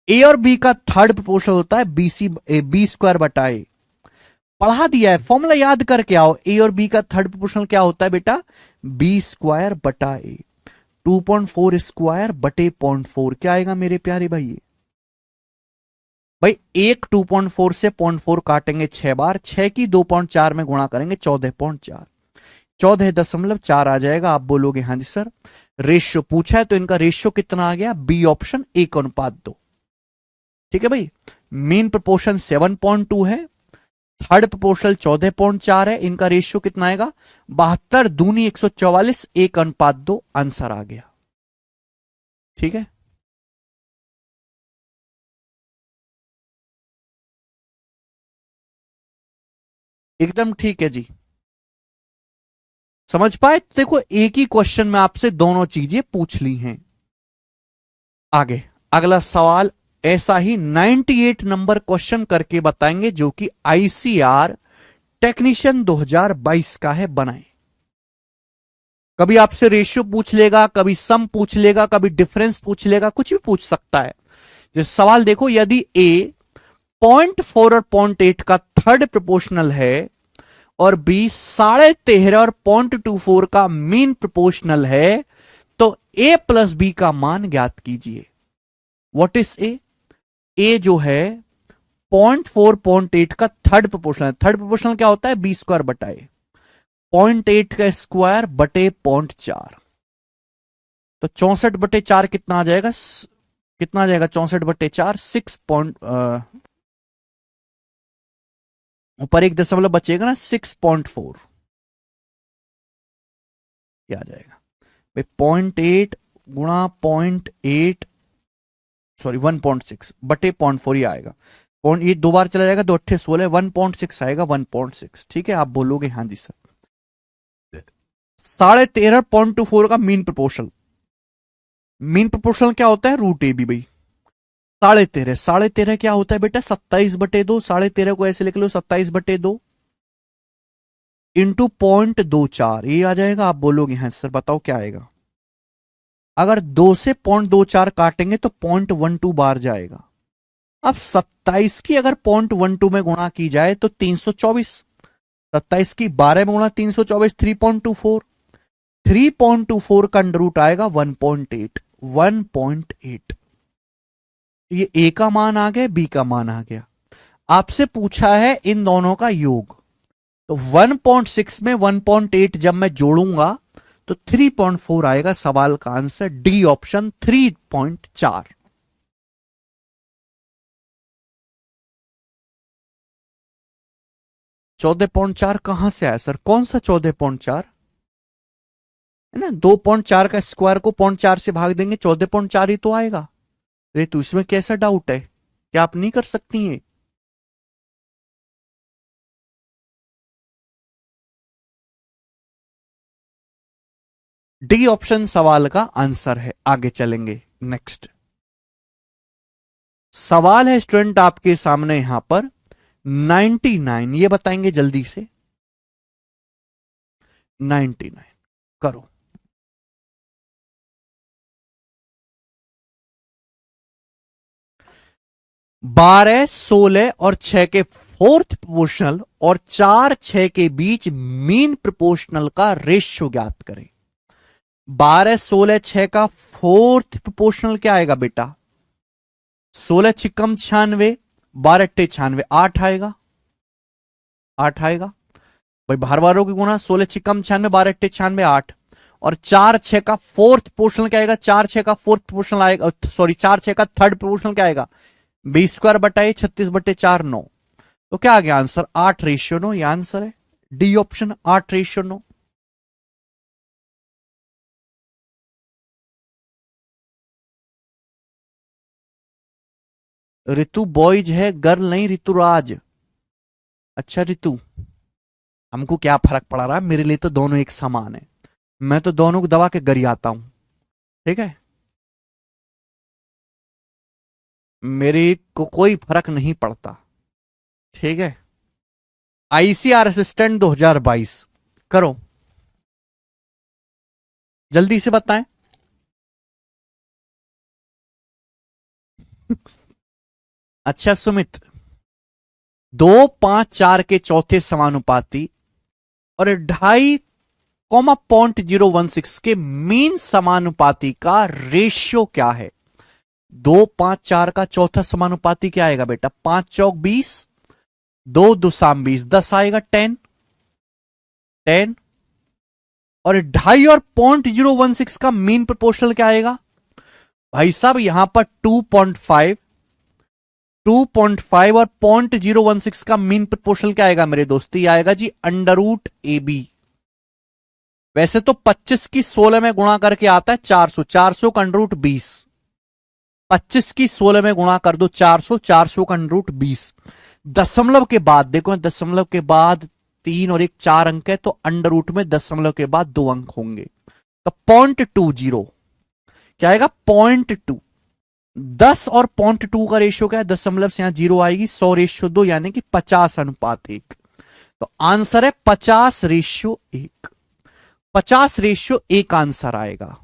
A: ए और बी का थर्ड प्रोपोर्शनल होता है बी स्क्वायर बटा ए। पढ़ा दिया है, फॉर्मूला याद करके आओ। ए और बी का थर्ड प्रोपोर्शनल क्या होता है बेटा, बी स्क्वायर बटा ए। 2.4 स्क्वायर बटे 0.4 क्या आएगा मेरे प्यारे भाई। भाई एक 2.4 से 0.4 काटेंगे 6 बार, 6 की 2.4 में गुणा करेंगे 14.4, 14.4 आ जाएगा। आप बोलोगे हाँ जी सर, रेशियो पूछा है तो इनका रेशियो कितना आ गया, बी ऑप्शन 1:2। ठीक है भाई, मीन प्रोपोर्शन 7.2 है, थर्ड प्रोपोर्शनल 14.4 है, इनका रेशियो कितना आएगा 72 दूनी 144, 1:2 आंसर आ गया। ठीक है, एकदम ठीक है जी, समझ पाए। देखो एक ही क्वेश्चन में आपसे दोनों चीजें पूछ ली हैं। आगे अगला सवाल ऐसा ही 98 नंबर क्वेश्चन करके बताएंगे, जो कि आईसीआर टेक्नीशियन 2022 का है। बनाए, कभी आपसे रेशियो पूछ लेगा, कभी सम पूछ लेगा, कभी डिफरेंस पूछ लेगा, कुछ भी पूछ सकता है। जो सवाल देखो, यदि ए 0.4 और 0.8 का थर्ड प्रोपोर्शनल है और बी 13.5 और 0.24 का मीन प्रोपोर्शनल है, तो ए प्लस बी का मान ज्ञात कीजिए। व्हाट इज ए, ए जो है 0.4 0.8 का थर्ड प्रोपोर्शनल, थर्ड प्रोपोर्शनल क्या होता है बी स्क्वायर बटा ए, 0.8 का स्क्वायर बटे 0.4, तो 64/4 कितना आ जाएगा, कितना आ जाएगा 64/4, 6 ऊपर एक दशमलव बचेगा ना, 6.4 क्या आ जाएगा भाई, 0.8 गुणा 0.8 सॉरी 1.6 बटे 0.4 ही आएगा। ये दो बार चला जाएगा, 2 8 16, 1.6 आएगा 1.6। ठीक है, आप बोलोगे हाँ जी सर। 13.24 का मीन प्रोपोर्शनल, मीन प्रोपोर्शनल क्या होता है रूट ए बी भाई। 13.5, 13.5 क्या होता है बेटा 27/2, 13.5 को ऐसे लिख लो 27/2 इंटू 0.24, ये आ जाएगा। आप बोलोगे हाँ सर, बताओ क्या आएगा। अगर 2 से 0.24 काटेंगे तो 0.12 बार जाएगा। अब 27 की अगर 0.12 में गुणा की जाए तो 324, 27 की 12 में गुणा 324, 3.24, 3.24 का अंडर रूट आएगा 1.8। 1.8 ये ए का मान आ गया, बी का मान आ गया। आपसे पूछा है इन दोनों का योग, तो 1.6 में 1.8 जब मैं जोड़ूंगा तो 3.4 आएगा। सवाल का आंसर डी ऑप्शन 3.4। चौदह पॉइंट चार कहां से आया सर? कौन सा 14.4 है ना? 2.4 का स्क्वायर को 0.4 से भाग देंगे 14.4 ही तो आएगा। अरे तो इसमें कैसा डाउट है? क्या आप नहीं कर सकती हैं? डी ऑप्शन सवाल का आंसर है। आगे चलेंगे, नेक्स्ट सवाल है स्टूडेंट आपके सामने यहां पर 99, ये बताएंगे जल्दी से। 99 करो। बारह, 16 और 6 के फोर्थ प्रोपोर्शनल और 4, 6 के बीच मीन प्रोपोर्शनल का रेशियो ज्ञात करें। 12, 16, 6 का फोर्थ प्रोपोर्शनल क्या आएगा बेटा? 16 छिकम 96, 12 अट्ठे 96, 8 आएगा। 8 आएगा भाई, बाहर वालों की गुना 16 छिकम 96, 12 अट्ठे 96, 8। और 4, 6 का फोर्थ प्रोपोर्शनल क्या आएगा? 4, 6 का फोर्थ प्रोपोर्शनल आएगा, सॉरी 4, 6 का थर्ड प्रोपोर्शनल क्या आएगा? 20 स्क्वायर बटाई 36/4 9। तो क्या आ गया आंसर? 8:9। ये आंसर है डी ऑप्शन 8:9। ऋतु बॉयज है, गर्ल नहीं ऋतुराज। अच्छा ऋतु, हमको क्या फर्क पड़ रहा है? मेरे लिए तो दोनों एक समान है। मैं तो दोनों को दबा के गरियाता हूं, ठीक है? मेरे को कोई फर्क नहीं पड़ता, ठीक है? आईसीआर असिस्टेंट 2022 करो, जल्दी से बताएं। अच्छा सुमित, 2, 5, 4 के चौथे समानुपाती और 2.5, 0.016 के मीन समानुपाती का रेशियो क्या है? 2, 5, 4 का चौथा समानुपाती क्या आएगा बेटा? 5 चौक 20, 2 दुसाम 20, 10 आएगा 10। 10 और 2.5 और 0.016 का मीन प्रोपोर्शनल क्या आएगा भाई साहब? यहां पर 2.5 और 0.016 का मीन प्रोपोर्शनल क्या आएगा मेरे दोस्ती? आएगा जी अंडर रूट ए बी। वैसे तो 25 की 16 में गुणा करके आता है 400, 400 का अंडर रूट 20। 25 की 16 में गुणा कर दो 400, 400 का अंडर रूट 20। दशमलव के बाद देखो, दशमलव के बाद 3 और 1 4 अंक है, तो अंडर रूट में दशमलव के बाद 2 अंक होंगे, तो 0.20 क्या आएगा? 0.2। 10 और 0.2 का रेशियो क्या है? दशमलव से यहां 0 आएगी, 100:2 यानी कि 50:1। तो आंसर है 50:1। 50:1 आंसर आएगा।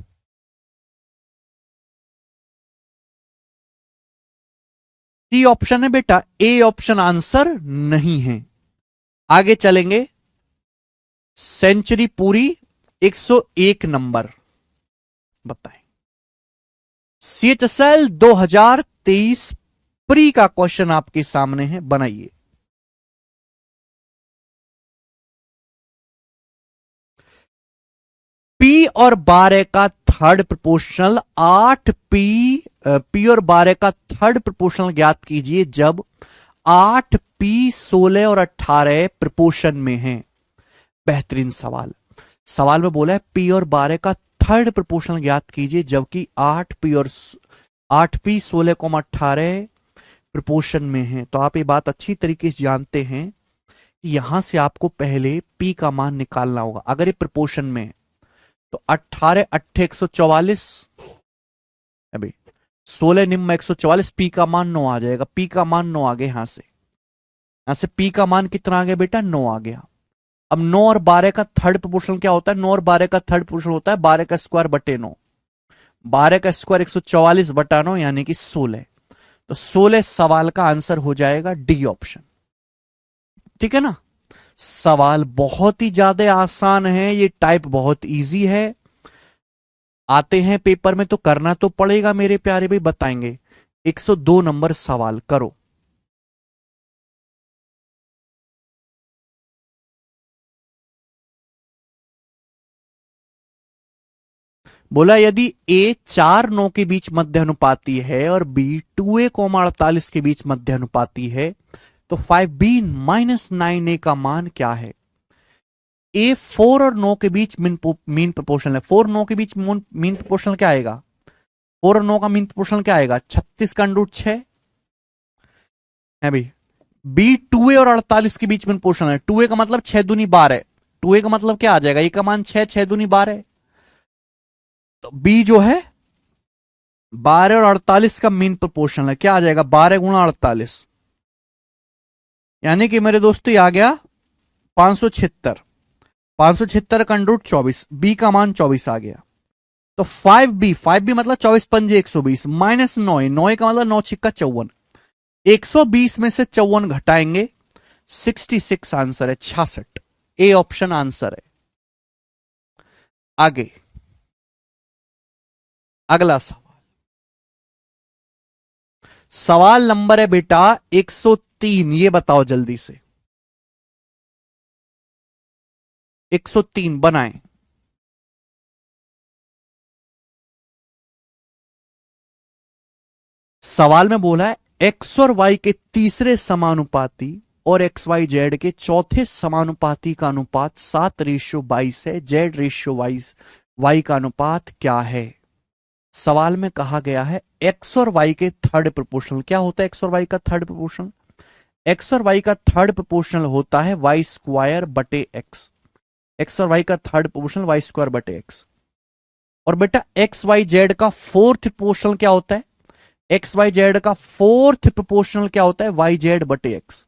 A: सी ऑप्शन है बेटा, ए ऑप्शन आंसर नहीं है। आगे चलेंगे, सेंचुरी पूरी 101 नंबर बताएं। CHSL 2023 प्री का क्वेश्चन आपके सामने है, बनाइए। पी और 12 का थर्ड प्रोपोर्शनल 8p, पी और 12 का थर्ड प्रोपोर्शनल ज्ञात कीजिए जब 8p, 16 और 18 प्रोपोर्शन में है। बेहतरीन सवाल। सवाल में बोला है पी और 12 का थर्ड प्रोपोर्शनल ज्ञात कीजिए जबकि 8p 16,18 प्रोपोर्शन में है। तो आप ये बात अच्छी तरीके से जानते हैं कि यहां से आपको पहले p का मान निकालना होगा। अगर ये प्रोपोर्शन में है तो 18 8 144, अभी 16 निम्न 144, पी का मान 9 आ जाएगा। पी का मान 9 आ गया। यहां से पी का मान कितना आ गया बेटा? 9 आ गया। अब 9 और 12 का थर्ड प्रोपोर्शनल क्या होता है? 9 और 12 का थर्ड प्रोपोर्शनल होता है 12 का स्क्वायर बटे 9। 12 का स्क्वायर 144/9 यानी कि 16। तो 16 सवाल का आंसर हो जाएगा डी ऑप्शन, ठीक है ना? सवाल बहुत ही ज्यादा आसान है, ये टाइप बहुत इजी है। आते हैं पेपर में तो करना तो पड़ेगा मेरे प्यारे भाई, बताएंगे। 102 नंबर सवाल करो। बोला यदि ए 4 9 के बीच मध्य अनुपाती है और बी 2a, 48 के बीच मध्य अनुपाती है तो 5b-9a का मान क्या है? ए 4 और 9 के बीच मीन प्रोपोर्शनल है। 4 9 के बीच मीन प्रोपोर्शनल क्या आएगा? 4 और 9 का मीन प्रोपोर्शनल क्या आएगा? 36 का अंडर रूट 6 है भाई। बी 2a और 48 के बीच में प्रोपोर्शनल है। 2a का मतलब 6 दूनी 12 है। 2a का मतलब क्या आ जाएगा? ए का मान 6, 6 दूनी 12। तो बी जो है 12 और 48 का मीन प्रोपोर्शनल है, क्या आ जाएगा? 12 गुणा 48, यानी कि मेरे दोस्तों ये आ गया 576। 576 का अंडर रूट 24, बी का मान 24 आ गया। तो 5b मतलब 24 पंजे 120 माइनस 9 का मतलब 9 छिक्का 54। 120 में से 54 घटाएंगे, 66 आंसर है, 66। ए ऑप्शन आंसर है। आगे अगला सवाल नंबर है बेटा 103। ये बताओ जल्दी से 103 बनाएं। सवाल में बोला है एक्स और वाई के तीसरे समानुपाती और एक्स वाई जेड के चौथे समानुपाती का अनुपात 7:22 है। जेड रेशियो वाई का अनुपात क्या है? सवाल में कहा गया है एक्स और वाई के थर्ड प्रोपोर्शनल। क्या होता है एक्स और वाई का थर्ड प्रोपोर्शनल? एक्स और वाई का थर्ड प्रोपोर्शनल होता है वाई स्क्वायर बटे एक्स। एक्स और वाई का थर्ड प्रोपोर्शनल वाई स्क्वायर बटे एक्स। और बेटा एक्स वाई जेड का फोर्थ प्रोपोर्शनल क्या होता है? एक्स वाई जेड का फोर्थ प्रोपोर्शनल क्या होता है? वाई जेड बटे एक्स।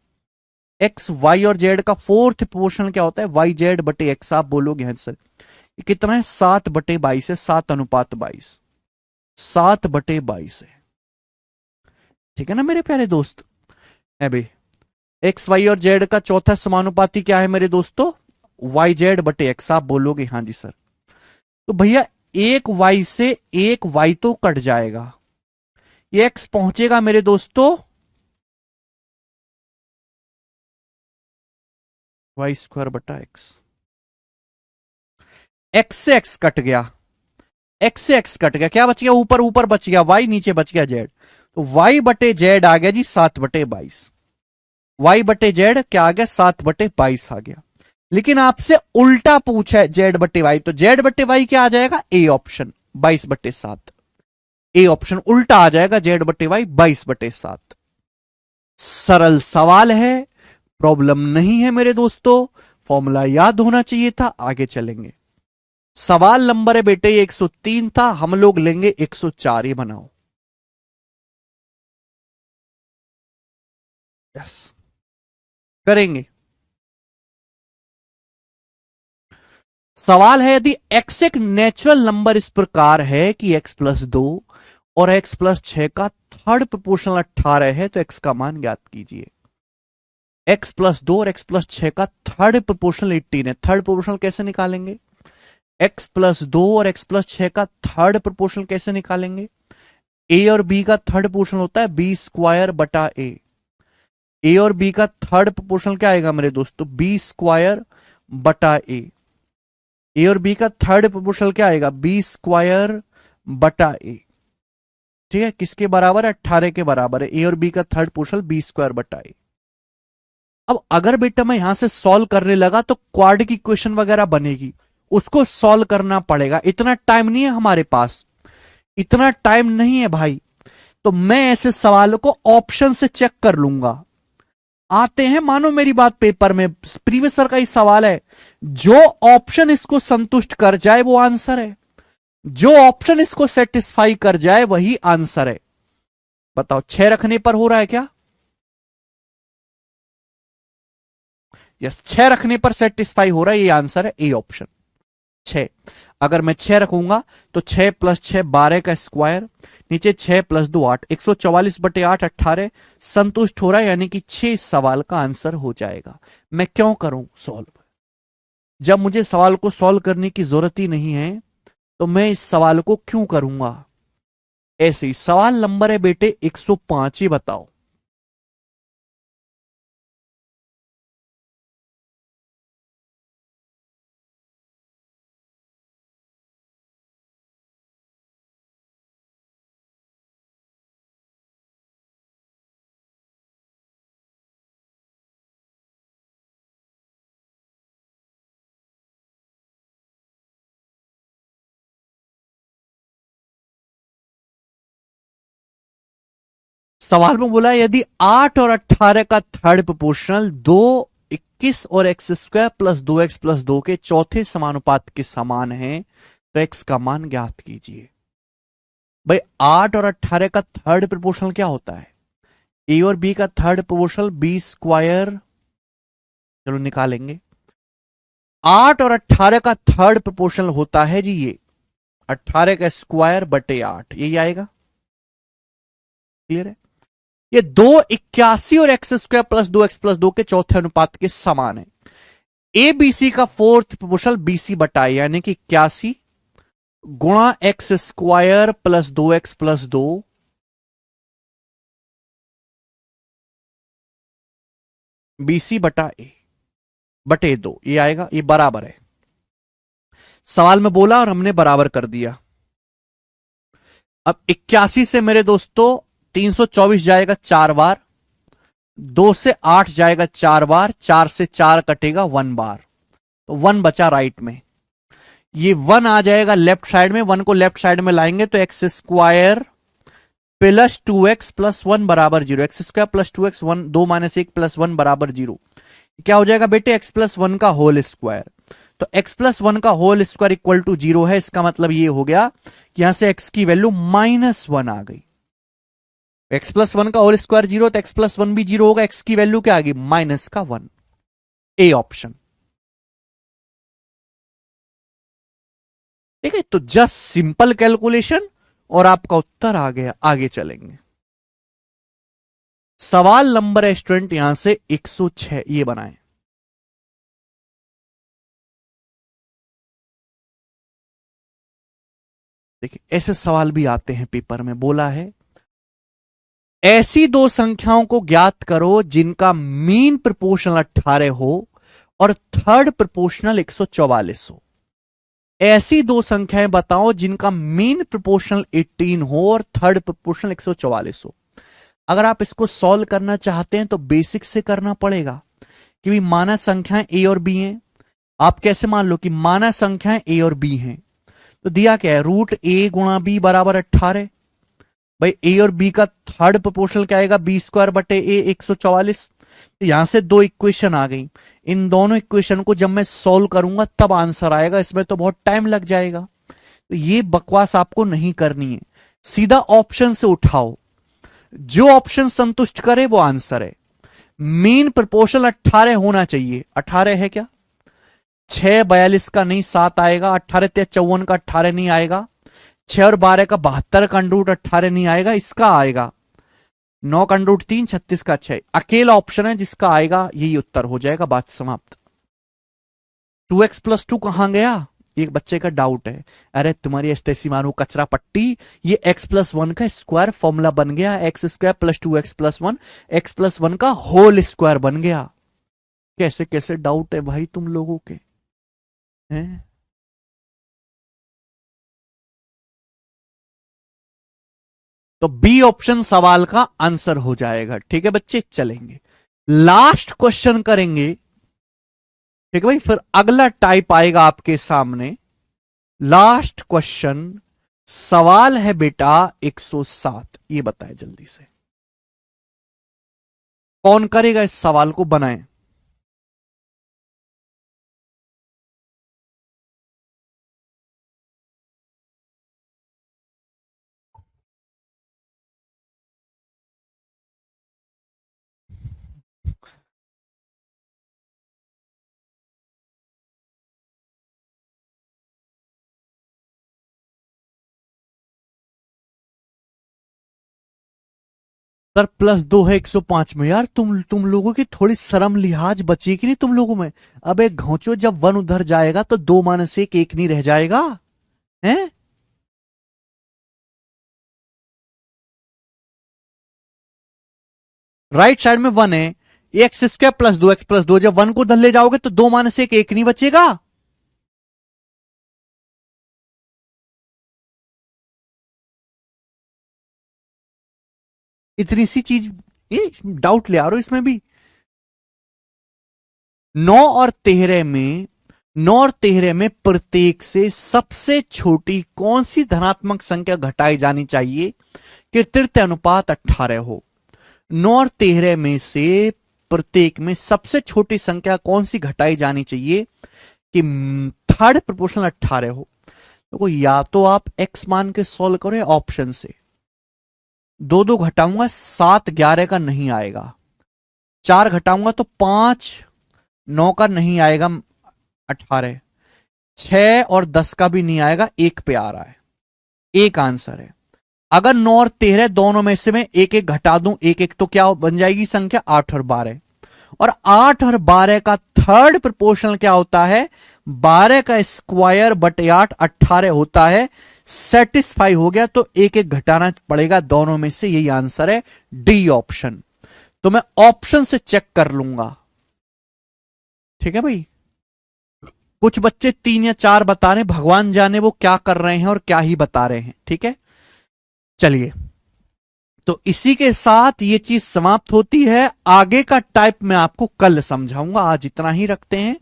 A: एक्स वाई और जेड का फोर्थ प्रोपोर्शनल क्या होता है? वाई जेड बटे एक्स। आप बोलोगे आंसर कितना है? 7/22 है। 7:22, 7/22 है। ठीक है ना मेरे प्यारे दोस्त? है भाई एक्स वाई और जेड का चौथा समानुपाती क्या है मेरे दोस्तों? वाई जेड बटे एक्स। आप बोलोगे हाँ जी सर। तो भैया एक वाई से एक वाई तो कट जाएगा, ये एक्स पहुंचेगा मेरे दोस्तों वाई स्क्वायर बटा एक्स। एक्स से एक्स कट गया, एक्स से एक्स कट गया, क्या बच गया? ऊपर ऊपर बच गया वाई, नीचे बच गया जेड। तो वाई बटे जेड आ गया जी 7/22। वाई बटे जेड क्या आ गया? 7/22 आ गया। लेकिन आपसे उल्टा पूछा है जेड बटे वाई, तो जेड बटे वाई क्या आ जाएगा? A option 22/7। ए ऑप्शन उल्टा आ जाएगा, जेड बटे वाई 22/7। सरल सवाल है, प्रॉब्लम नहीं है मेरे दोस्तों। फॉर्मूला याद होना चाहिए था। आगे चलेंगे। सवाल नंबर है बेटे 103 था, हम लोग लेंगे 104। ये बनाओ। यस करेंगे। सवाल है यदि x एक नेचुरल नंबर इस प्रकार है कि x+2 और x+6 का थर्ड प्रोपोर्शनल 18 है तो x का मान ज्ञात कीजिए। x+2 और x+6 का थर्ड प्रोपोर्शनल 18 है। थर्ड प्रोपोर्शनल कैसे निकालेंगे? x+2 और x+6 का थर्ड प्रोपोर्शनल कैसे निकालेंगे? a और b का थर्ड प्रोपोर्शनल होता है b स्क्वायर बटा a। ए और बी का थर्ड प्रोपोर्शनल क्या आएगा मेरे दोस्तों? बी स्क्वायर बटा ए। ए और बी का थर्ड प्रोपोर्शनल क्या आएगा? बी स्क्वायर बटा ए। ठीक है, किसके बराबर है? 18 के बराबर है। ए और बी का थर्ड प्रोपोर्शनल बी स्क्वायर बटा ए। अब अगर बेटा मैं यहां से सॉल्व करने लगा तो क्वाड की क्वेश्चन वगैरह बनेगी, उसको सॉल्व करना पड़ेगा। इतना टाइम नहीं है हमारे पास, इतना टाइम नहीं है भाई। तो मैं ऐसे सवालों को ऑप्शन से चेक कर लूंगा। आते हैं, मानो मेरी बात, पेपर में प्रीवियस सर का ही सवाल है, जो ऑप्शन इसको संतुष्ट कर जाए वो आंसर है, जो ऑप्शन इसको सेटिस्फाई कर जाए वही आंसर है। बताओ 6 रखने पर हो रहा है क्या? यस 6 रखने पर सेटिस्फाई हो रहा है, ये आंसर है ए ऑप्शन 6। अगर मैं 6 रखूंगा तो 6 + 6 12 का स्क्वायर, नीचे 6 प्लस 2 8, 144/8 18 संतुष्ट हो रहा है, यानी कि 6 इस सवाल का आंसर हो जाएगा। मैं क्यों करूं सॉल्व, जब मुझे सवाल को सॉल्व करने की जरूरत ही नहीं है तो मैं इस सवाल को क्यों करूंगा। ऐसे ही सवाल नंबर है बेटे 105, ही बताओ। सवाल में बोला यदि 8 और 18 का थर्ड प्रोपोर्शनल 2 21 और x square plus 2x plus 2 के चौथे समानुपात के समान है तो x का मान ज्ञात कीजिए। भाई 8 और 18 का थर्ड प्रोपोर्शनल क्या होता है, ए और बी का थर्ड प्रोपोर्शनल बी स्क्वायर, चलो निकालेंगे। 8 और 18 का थर्ड प्रोपोर्शनल होता है जी ये 18 का स्क्वायर बटे 8, यही आएगा। क्लियर है, ये 2 81 और x square plus 2x plus 2 के चौथे अनुपात के समान है। ए बी सी का फोर्थ प्रोपोर्शनल BC बटाई, यानी कि 81 गुणा x square plus 2x plus 2 BC बटा ए बटे 2, ये आएगा, ये बराबर है। सवाल में बोला और हमने बराबर कर दिया। अब 81 से मेरे दोस्तों 324 जाएगा 4 बार, 2 से 8 जाएगा 4 बार, 4 से 4 कटेगा 1 बार, तो 1 बचा राइट में। ये 1 आ जाएगा लेफ्ट साइड में, 1 को लेफ्ट साइड में लाएंगे तो X square plus 2x plus 1 बराबर 0, x square plus 2x 1 2 minus 1 plus 1 बराबर 0। क्या हो जाएगा बेटे, x प्लस 1 का होल स्क्वायर, तो x प्लस 1 का होल स्क्वायर इक्वल टू 0 है। इसका मतलब ये हो गया कि यहां से x की वैल्यू -1 आ गई। x प्लस 1 का होल स्क्वायर 0 तो x प्लस 1 भी 0 होगा, x की वैल्यू क्या आ गई -1, ए ऑप्शन। ठीक है, तो जस्ट सिंपल कैलकुलेशन और आपका उत्तर आ गया। आगे चलेंगे, सवाल नंबर है स्टूडेंट यहां से 106, ये बनाएं। देखिए ऐसे सवाल भी आते हैं पेपर में, बोला है ऐसी दो संख्याओं को ज्ञात करो जिनका मीन प्रोपोर्शनल 18 हो और थर्ड प्रोपोर्शनल 144 हो। ऐसी दो संख्याएं बताओ जिनका मीन प्रोपोर्शनल 18 हो और थर्ड प्रोपोर्शनल 144 हो। अगर आप इसको सॉल्व करना चाहते हैं तो बेसिक से करना पड़ेगा, क्योंकि माना संख्याएं ए और बी हैं। आप कैसे मान लो कि माना संख्याएं ए और बी हैं, तो दिया क्या है, √a गुणा बी बराबर 18। भाई ए और बी का थर्ड प्रोपोर्शनल क्या आएगा, बी स्क्वायर बटे ए 144। तो यहां से दो इक्वेशन आ गई, इन दोनों इक्वेशन को जब मैं सॉल्व करूंगा तब आंसर आएगा, इसमें तो बहुत टाइम लग जाएगा। तो ये बकवास आपको नहीं करनी है, सीधा ऑप्शन से उठाओ, जो ऑप्शन संतुष्ट करे वो आंसर है। मीन प्रोपोर्शनल 18 होना चाहिए, 18 है क्या, 6 42 का नहीं 7 आएगा, 18 54 का 18 नहीं आएगा, 6 और 12 का 72 का अंडर रूट 18 नहीं आएगा, इसका आएगा 9 का अंडर रूट 3 36 का 6, अकेला ऑप्शन है जिसका आएगा, यही उत्तर हो जाएगा, बात समाप्त। 2x प्लस 2 कहां गया, एक बच्चे का डाउट है, अरे तुम्हारी एस्तेसी मानो कचरा पट्टी, ये x प्लस 1 का स्क्वायर फॉर्मूला बन गया, x square plus 2x plus 1, x plus 1 का होल स्क्वायर बन गया। कैसे कैसे डाउट है भाई तुम लोगों के हैं। तो बी ऑप्शन सवाल का आंसर हो जाएगा। ठीक है बच्चे, चलेंगे लास्ट क्वेश्चन करेंगे। ठीक है भाई, फिर अगला टाइप आएगा आपके सामने। लास्ट क्वेश्चन सवाल है बेटा 107, ये बताए जल्दी से कौन करेगा इस सवाल को, बनाएं। सर +2 है 105 में। यार तुम लोगों की थोड़ी शर्म लिहाज बचेगी नहीं तुम लोगों में। अब एक घोंचो, जब 1 उधर जाएगा तो 2 - 1 1 नहीं रह जाएगा हैं? राइट साइड में 1 है, x² + 2x + 2, जब 1 को उधर ले जाओगे तो 2 - 1 1 नहीं बचेगा। इतनी सी चीज, ये डाउट ले आ रहे हो इसमें भी। 9 और 13 में 9 और 13 में प्रत्येक से सबसे छोटी कौन सी धनात्मक संख्या घटाई जानी चाहिए कि तृतीय अनुपात 18 हो? 9 और 13 में से प्रत्येक में सबसे छोटी संख्या कौन सी घटाई जानी चाहिए कि थर्ड प्रोपोर्शनल 18 हो? तो या तो आप x मान के सॉल्व करो या ऑप्शन से। 2 2 घटाऊंगा 7 11 का नहीं आएगा। 4 घटाऊंगा तो 5 9 का नहीं आएगा 18। 6 और 10 का भी नहीं आएगा, 1 पे आ रहा है। एक आंसर है। अगर 9 और 13 दोनों में से मैं एक एक घटा दूं, एक एक, तो क्या बन जाएगी संख्या? 8 और 12। और 8 और 12 का थर्ड प्रोपोर्शनल क्या होता है? 12 का स्क्वायर बटे 8 18 होता है। सेटिस्फाई हो गया तो एक एक घटाना पड़ेगा दोनों में से। यही आंसर है, डी ऑप्शन। तो मैं ऑप्शन से चेक कर लूंगा। ठीक है भाई। कुछ बच्चे 3 या 4 बता रहे हैं, भगवान जाने वो क्या कर रहे हैं और क्या ही बता रहे हैं। ठीक है, चलिए, तो इसी के साथ ये चीज समाप्त होती है। आगे का टाइप मैं आपको कल समझाऊंगा, आज इतना ही रखते हैं।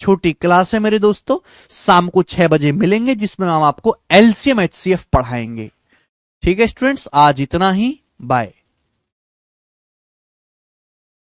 A: छोटी क्लास है मेरे दोस्तों, शाम को 6 बजे मिलेंगे जिसमें हम आपको एलसीएम एचसीएफ पढ़ाएंगे। ठीक है स्टूडेंट्स, आज इतना ही, बाय।